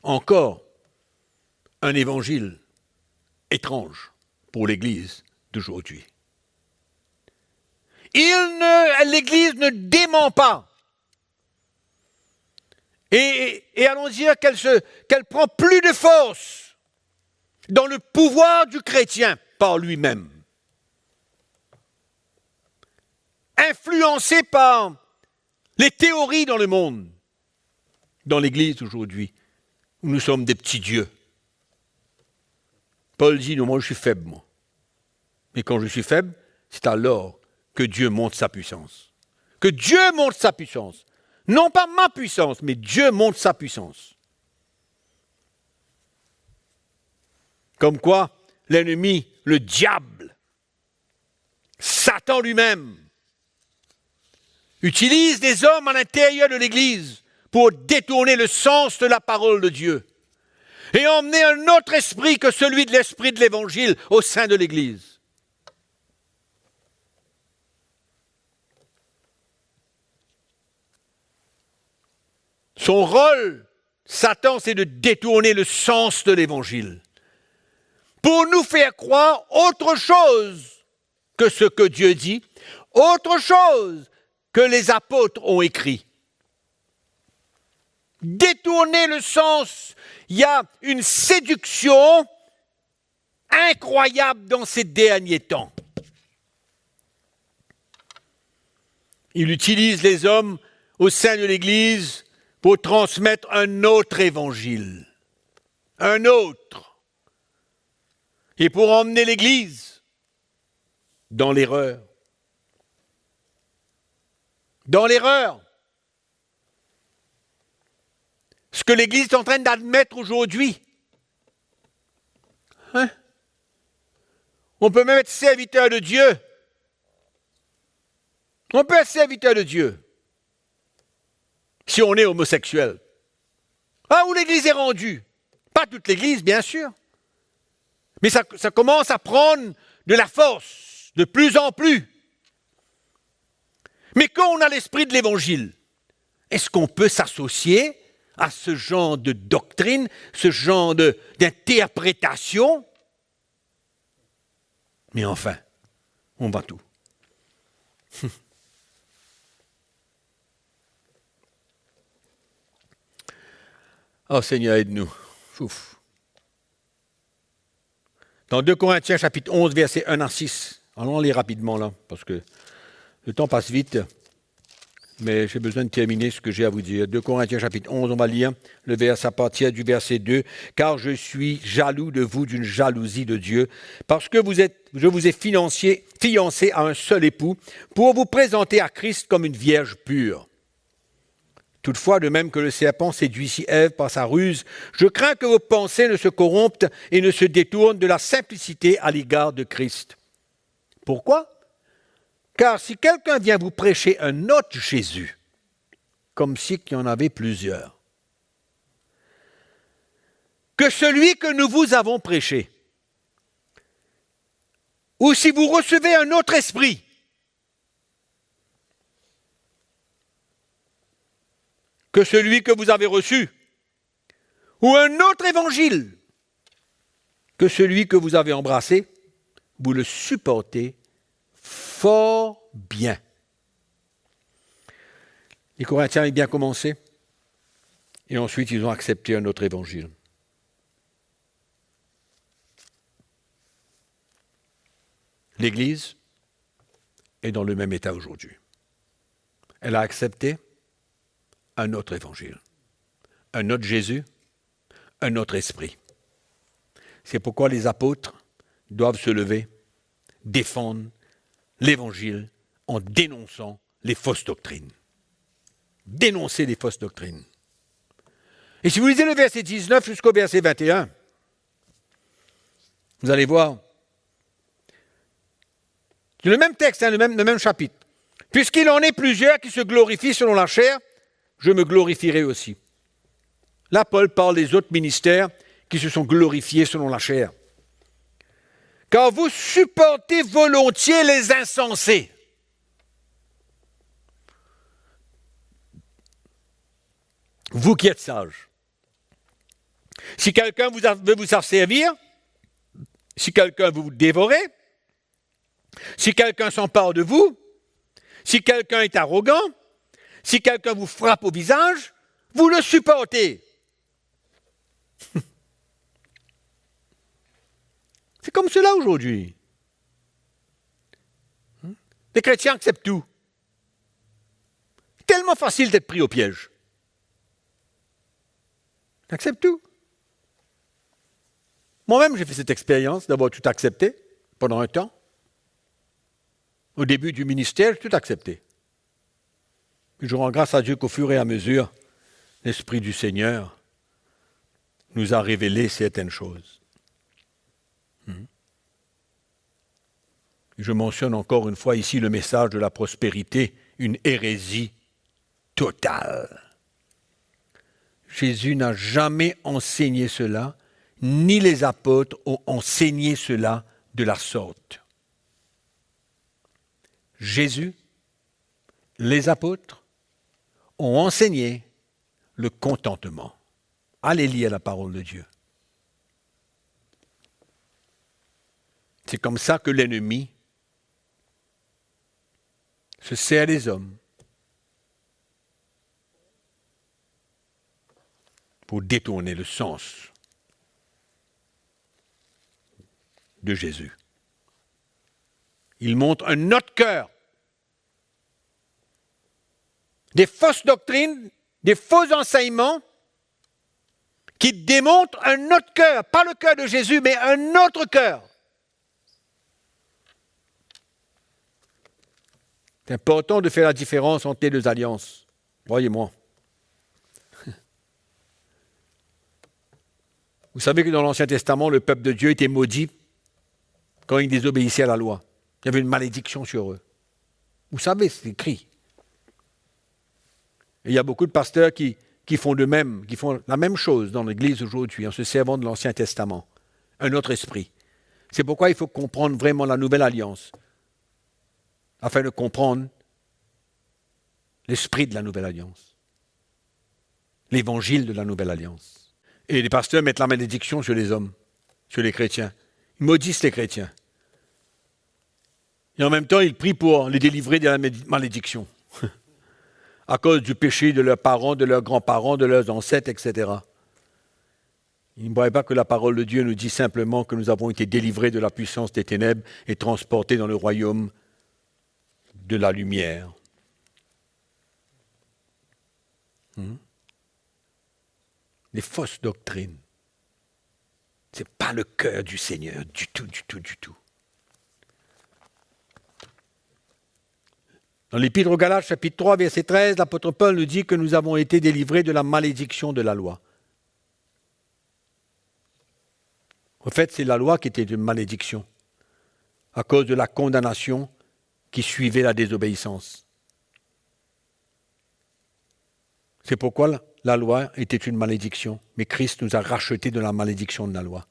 Encore un évangile étrange pour l'Église d'aujourd'hui. L'Église ne dément pas. Et allons dire qu'elle prend plus de force dans le pouvoir du chrétien par lui-même. Influencé par les théories dans le monde, dans l'Église aujourd'hui, où nous sommes des petits dieux. Paul dit, non, moi je suis faible, moi. Mais quand je suis faible, c'est alors que Dieu montre sa puissance. Que Dieu montre sa puissance. Non pas ma puissance, mais Dieu montre sa puissance. Comme quoi, l'ennemi, le diable, Satan lui-même, utilise des hommes à l'intérieur de l'Église pour détourner le sens de la parole de Dieu et emmener un autre esprit que celui de l'esprit de l'Évangile au sein de l'Église. Son rôle, Satan, c'est de détourner le sens de l'Évangile pour nous faire croire autre chose que ce que Dieu dit, autre chose que les apôtres ont écrit. Détourner le sens, il y a une séduction incroyable dans ces derniers temps. Il utilise les hommes au sein de l'Église pour transmettre un autre évangile, un autre, et pour emmener l'Église dans l'erreur. Dans l'erreur. Ce que l'Église est en train d'admettre aujourd'hui. Hein? On peut même être serviteur de Dieu. On peut être serviteur de Dieu si on est homosexuel. Ah, où l'Église est rendue. Pas toute l'Église, bien sûr. Mais ça commence à prendre de la force, de plus en plus. Mais quand on a l'esprit de l'Évangile, est-ce qu'on peut s'associer à ce genre de doctrine, ce genre d'interprétation? Mais enfin, on va tout. Oh Seigneur, aide-nous. Ouf. Dans 2 Corinthiens, chapitre 11, versets 1 à 6. Allons lire rapidement là, parce que le temps passe vite, mais j'ai besoin de terminer ce que j'ai à vous dire. 2 Corinthiens, chapitre 11, on va lire le verset à partir du verset 2. « Car je suis jaloux de vous d'une jalousie de Dieu, parce que je vous ai fiancé à un seul époux, pour vous présenter à Christ comme une vierge pure. Toutefois, de même que le serpent séduisit Ève par sa ruse, je crains que vos pensées ne se corrompent et ne se détournent de la simplicité à l'égard de Christ. Pourquoi ? Car si quelqu'un vient vous prêcher un autre Jésus, comme si qu'il y en avait plusieurs, que celui que nous vous avons prêché, ou si vous recevez un autre esprit, que celui que vous avez reçu, ou un autre évangile que celui que vous avez embrassé, vous le supportez fort bien. » Les Corinthiens avaient bien commencé, et ensuite ils ont accepté un autre évangile. L'Église est dans le même état aujourd'hui. Elle a accepté un autre évangile, un autre Jésus, un autre esprit. C'est pourquoi les apôtres doivent se lever, défendre l'évangile en dénonçant les fausses doctrines. Dénoncer les fausses doctrines. Et si vous lisez le verset 19 jusqu'au verset 21, vous allez voir, c'est le même texte, le même chapitre. Puisqu'il en est plusieurs qui se glorifient selon la chair, je me glorifierai aussi. Là, Paul parle des autres ministères qui se sont glorifiés selon la chair. Car vous supportez volontiers les insensés. Vous qui êtes sages. Si quelqu'un veut vous asservir, si quelqu'un veut vous dévorer, si quelqu'un s'empare de vous, si quelqu'un est arrogant, si quelqu'un vous frappe au visage, vous le supportez. C'est comme cela aujourd'hui. Les chrétiens acceptent tout. C'est tellement facile d'être pris au piège. Ils acceptent tout. Moi-même, j'ai fait cette expérience d'avoir tout accepté pendant un temps. Au début du ministère, j'ai tout accepté. Puis je rends grâce à Dieu qu'au fur et à mesure, l'Esprit du Seigneur nous a révélé certaines choses. Je mentionne encore une fois ici le message de la prospérité, une hérésie totale. Jésus n'a jamais enseigné cela, ni les apôtres ont enseigné cela de la sorte. Jésus, les apôtres, ont enseigné le contentement. Allez lire la parole de Dieu. C'est comme ça que l'ennemi se sert des hommes pour détourner le sens de Jésus. Il montre un autre cœur. Des fausses doctrines, des faux enseignements qui démontrent un autre cœur, pas le cœur de Jésus, mais un autre cœur. C'est important de faire la différence entre les deux alliances. Croyez-moi. Vous savez que dans l'Ancien Testament, le peuple de Dieu était maudit quand ils désobéissaient à la loi. Il y avait une malédiction sur eux. Vous savez, c'est écrit. Et il y a beaucoup de pasteurs qui font de même, qui font la même chose dans l'Église aujourd'hui, en se servant de l'Ancien Testament. Un autre esprit. C'est pourquoi il faut comprendre vraiment la nouvelle alliance, afin de comprendre l'esprit de la nouvelle alliance, l'évangile de la nouvelle alliance. Et les pasteurs mettent la malédiction sur les hommes, sur les chrétiens. Ils maudissent les chrétiens. Et en même temps, ils prient pour les délivrer de la malédiction, à cause du péché de leurs parents, de leurs grands-parents, de leurs ancêtres, etc. Ils ne voient pas que la parole de Dieu nous dit simplement que nous avons été délivrés de la puissance des ténèbres et transportés dans le royaume de la lumière. Les fausses doctrines. Ce n'est pas le cœur du Seigneur, du tout, du tout, du tout. Dans l'Épître aux Galates, chapitre 3, verset 13, l'apôtre Paul nous dit que nous avons été délivrés de la malédiction de la loi. En fait, c'est la loi qui était une malédiction, à cause de la condamnation qui suivait la désobéissance. C'est pourquoi la loi était une malédiction, mais Christ nous a rachetés de la malédiction de la loi.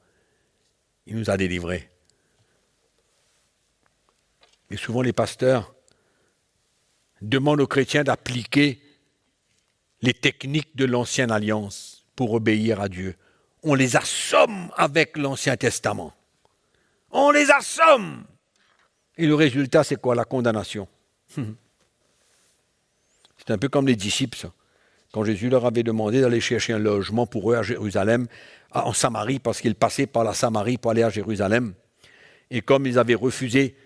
Il nous a délivrés. Et souvent les pasteurs demandent aux chrétiens d'appliquer les techniques de l'Ancienne Alliance pour obéir à Dieu. On les assomme avec l'Ancien Testament. On les assomme. Et le résultat, c'est quoi? La condamnation. C'est un peu comme les disciples, ça. Quand Jésus leur avait demandé d'aller chercher un logement pour eux à Jérusalem, en Samarie, parce qu'ils passaient par la Samarie pour aller à Jérusalem. Et comme ils avaient refusé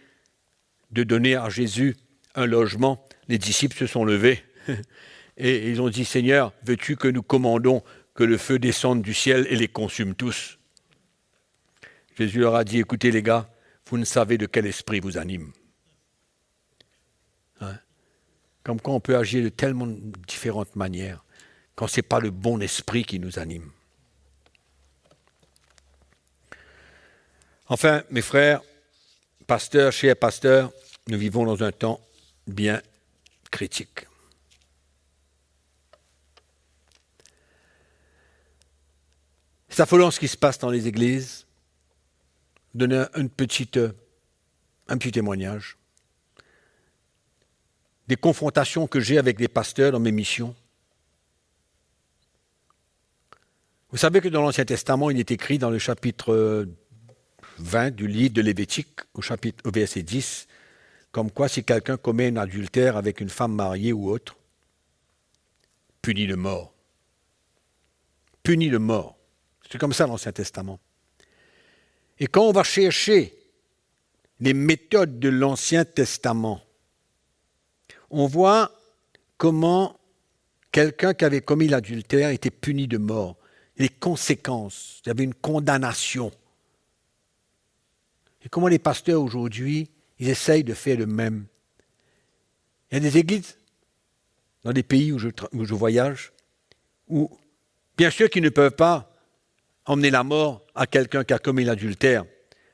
de donner à Jésus un logement, les disciples se sont levés et ils ont dit, Seigneur, veux-tu que nous commandons que le feu descende du ciel et les consume tous? Jésus leur a dit, écoutez les gars, vous ne savez de quel esprit vous anime. Hein? Comme quoi on peut agir de tellement différentes manières quand ce n'est pas le bon esprit qui nous anime. Enfin, mes frères, pasteurs, chers pasteurs, nous vivons dans un temps bien critique. C'est affolant ce qui se passe dans les églises. Donner un petit témoignage. Des confrontations que j'ai avec des pasteurs dans mes missions. Vous savez que dans l'Ancien Testament, il est écrit dans le chapitre 20 du livre de Lévitique, au verset 10, comme quoi si quelqu'un commet un adultère avec une femme mariée ou autre, puni de mort. Puni de mort. C'est comme ça l'Ancien Testament. Et quand on va chercher les méthodes de l'Ancien Testament, on voit comment quelqu'un qui avait commis l'adultère était puni de mort. Les conséquences, il y avait une condamnation. Et comment les pasteurs aujourd'hui, ils essayent de faire le même. Il y a des églises, dans des pays où je voyage, où, bien sûr qu'ils ne peuvent pas emmener la mort à quelqu'un qui a commis l'adultère,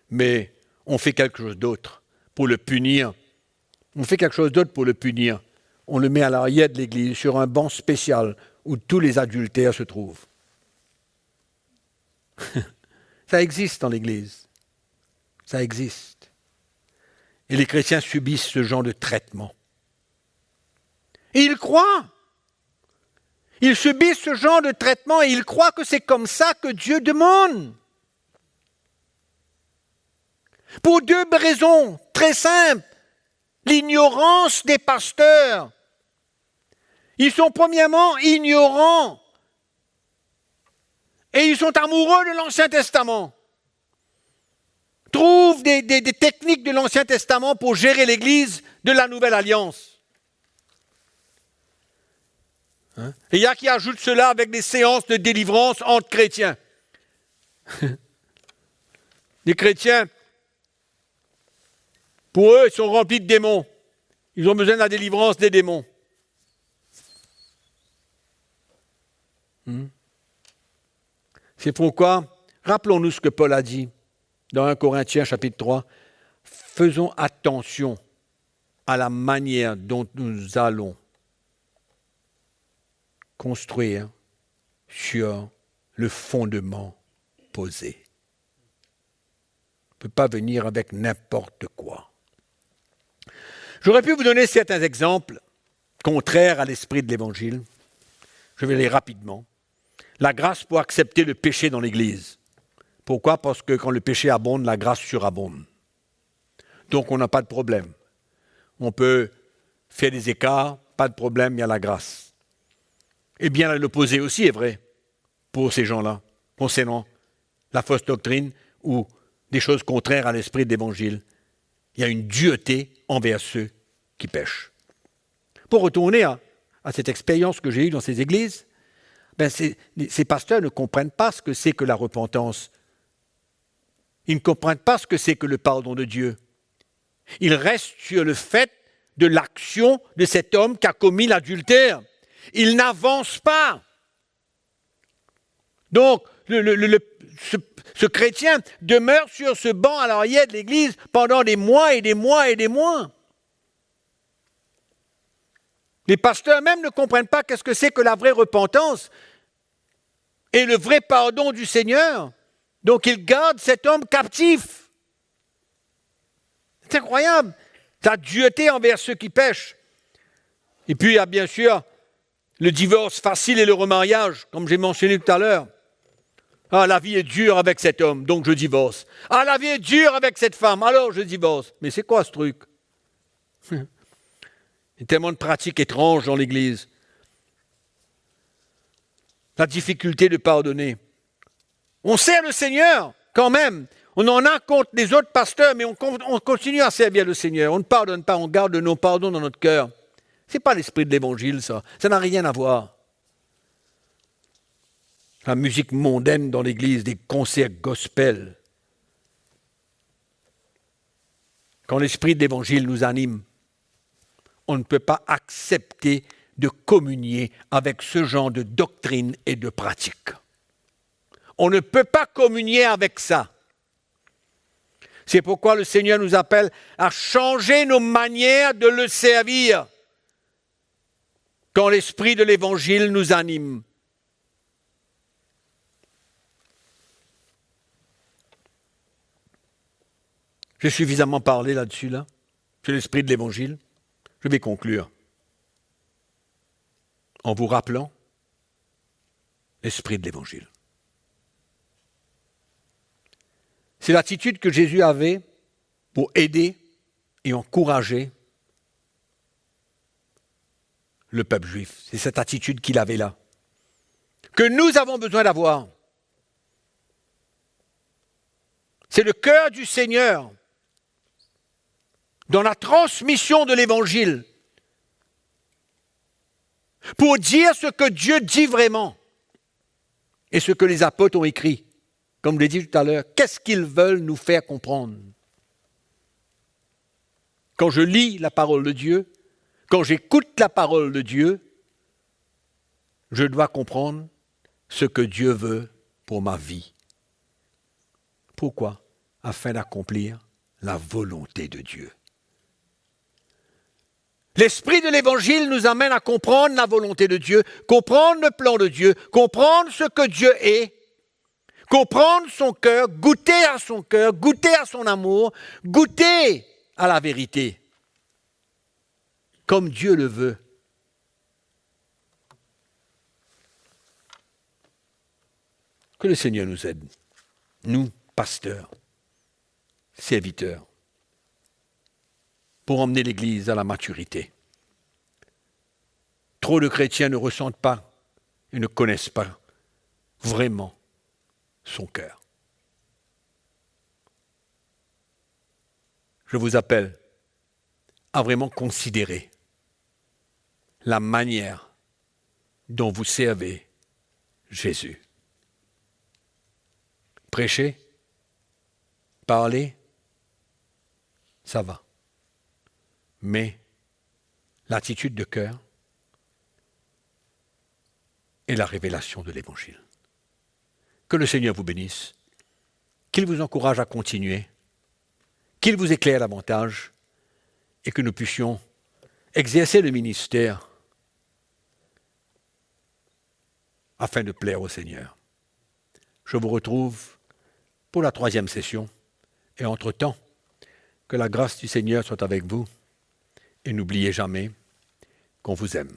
mais on fait quelque chose d'autre pour le punir. On fait quelque chose d'autre pour le punir. On le met à l'arrière de l'église, sur un banc spécial où tous les adultères se trouvent. Ça existe dans l'église. Ça existe. Et les chrétiens subissent ce genre de traitement. Et ils croient. Ils subissent ce genre de traitement et ils croient que c'est comme ça que Dieu demande. Pour deux raisons très simples. L'ignorance des pasteurs. Ils sont premièrement ignorants. Et ils sont amoureux de l'Ancien Testament. Trouvent des techniques de l'Ancien Testament pour gérer l'Église de la Nouvelle Alliance. Hein? Et il y a qui ajoutent cela avec des séances de délivrance entre chrétiens. Les chrétiens, pour eux, ils sont remplis de démons. Ils ont besoin de la délivrance des démons. C'est pourquoi, rappelons-nous ce que Paul a dit dans 1 Corinthiens chapitre 3. Faisons attention à la manière dont nous allons construire sur le fondement posé. On ne peut pas venir avec n'importe quoi. J'aurais pu vous donner certains exemples contraires à l'esprit de l'Évangile. Je vais les rapidement. La grâce pour accepter le péché dans l'Église. Pourquoi? Parce que quand le péché abonde, la grâce surabonde. Donc on n'a pas de problème. On peut faire des écarts, pas de problème, il y a la grâce. Et bien l'opposé aussi est vrai pour ces gens-là, concernant la fausse doctrine ou des choses contraires à l'esprit de l'Évangile. Il y a une dureté envers ceux qui pêchent. Pour retourner à cette expérience que j'ai eue dans ces églises, ces pasteurs ne comprennent pas ce que c'est que la repentance. Ils ne comprennent pas ce que c'est que le pardon de Dieu. Ils restent sur le fait de l'action de cet homme qui a commis l'adultère. Ils n'avancent pas. Donc, ce chrétien demeure sur ce banc à l'arrière de l'église pendant des mois et des mois et des mois. Les pasteurs même ne comprennent pas qu'est-ce que c'est que la vraie repentance et le vrai pardon du Seigneur. Donc ils gardent cet homme captif. C'est incroyable. La dureté envers ceux qui pêchent. Et puis il y a bien sûr le divorce facile et le remariage, comme j'ai mentionné tout à l'heure. Ah, la vie est dure avec cet homme, donc je divorce. Ah, la vie est dure avec cette femme, alors je divorce. Mais c'est quoi ce truc? Il y a tellement de pratiques étranges dans l'Église. La difficulté de pardonner. On sert le Seigneur, quand même. On en a contre les autres pasteurs, mais on continue à servir le Seigneur. On ne pardonne pas, on garde nos pardons dans notre cœur. Ce n'est pas l'esprit de l'Évangile, ça. Ça n'a rien à voir. La musique mondaine dans l'Église, des concerts gospel. Quand l'esprit de l'Évangile nous anime, on ne peut pas accepter de communier avec ce genre de doctrine et de pratique. On ne peut pas communier avec ça. C'est pourquoi le Seigneur nous appelle à changer nos manières de le servir quand l'esprit de l'Évangile nous anime. J'ai suffisamment parlé là-dessus, sur l'esprit de l'Évangile. Je vais conclure en vous rappelant l'esprit de l'Évangile. C'est l'attitude que Jésus avait pour aider et encourager le peuple juif. C'est cette attitude qu'il avait là, que nous avons besoin d'avoir. C'est le cœur du Seigneur dans la transmission de l'Évangile pour dire ce que Dieu dit vraiment et ce que les apôtres ont écrit. Comme je l'ai dit tout à l'heure, qu'est-ce qu'ils veulent nous faire comprendre? Quand je lis la parole de Dieu, quand j'écoute la parole de Dieu, je dois comprendre ce que Dieu veut pour ma vie. Pourquoi? Afin d'accomplir la volonté de Dieu. L'esprit de l'Évangile nous amène à comprendre la volonté de Dieu, comprendre le plan de Dieu, comprendre ce que Dieu est, comprendre son cœur, goûter à son amour, goûter à la vérité, comme Dieu le veut. Que le Seigneur nous aide, nous, pasteurs, serviteurs, pour emmener l'Église à la maturité. Trop de chrétiens ne ressentent pas et ne connaissent pas vraiment son cœur. Je vous appelle à vraiment considérer la manière dont vous servez Jésus. Prêcher, parler, ça va. Mais l'attitude de cœur est la révélation de l'Évangile. Que le Seigneur vous bénisse, qu'il vous encourage à continuer, qu'il vous éclaire davantage et que nous puissions exercer le ministère afin de plaire au Seigneur. Je vous retrouve pour la 3e session et entre-temps, que la grâce du Seigneur soit avec vous et n'oubliez jamais qu'on vous aime.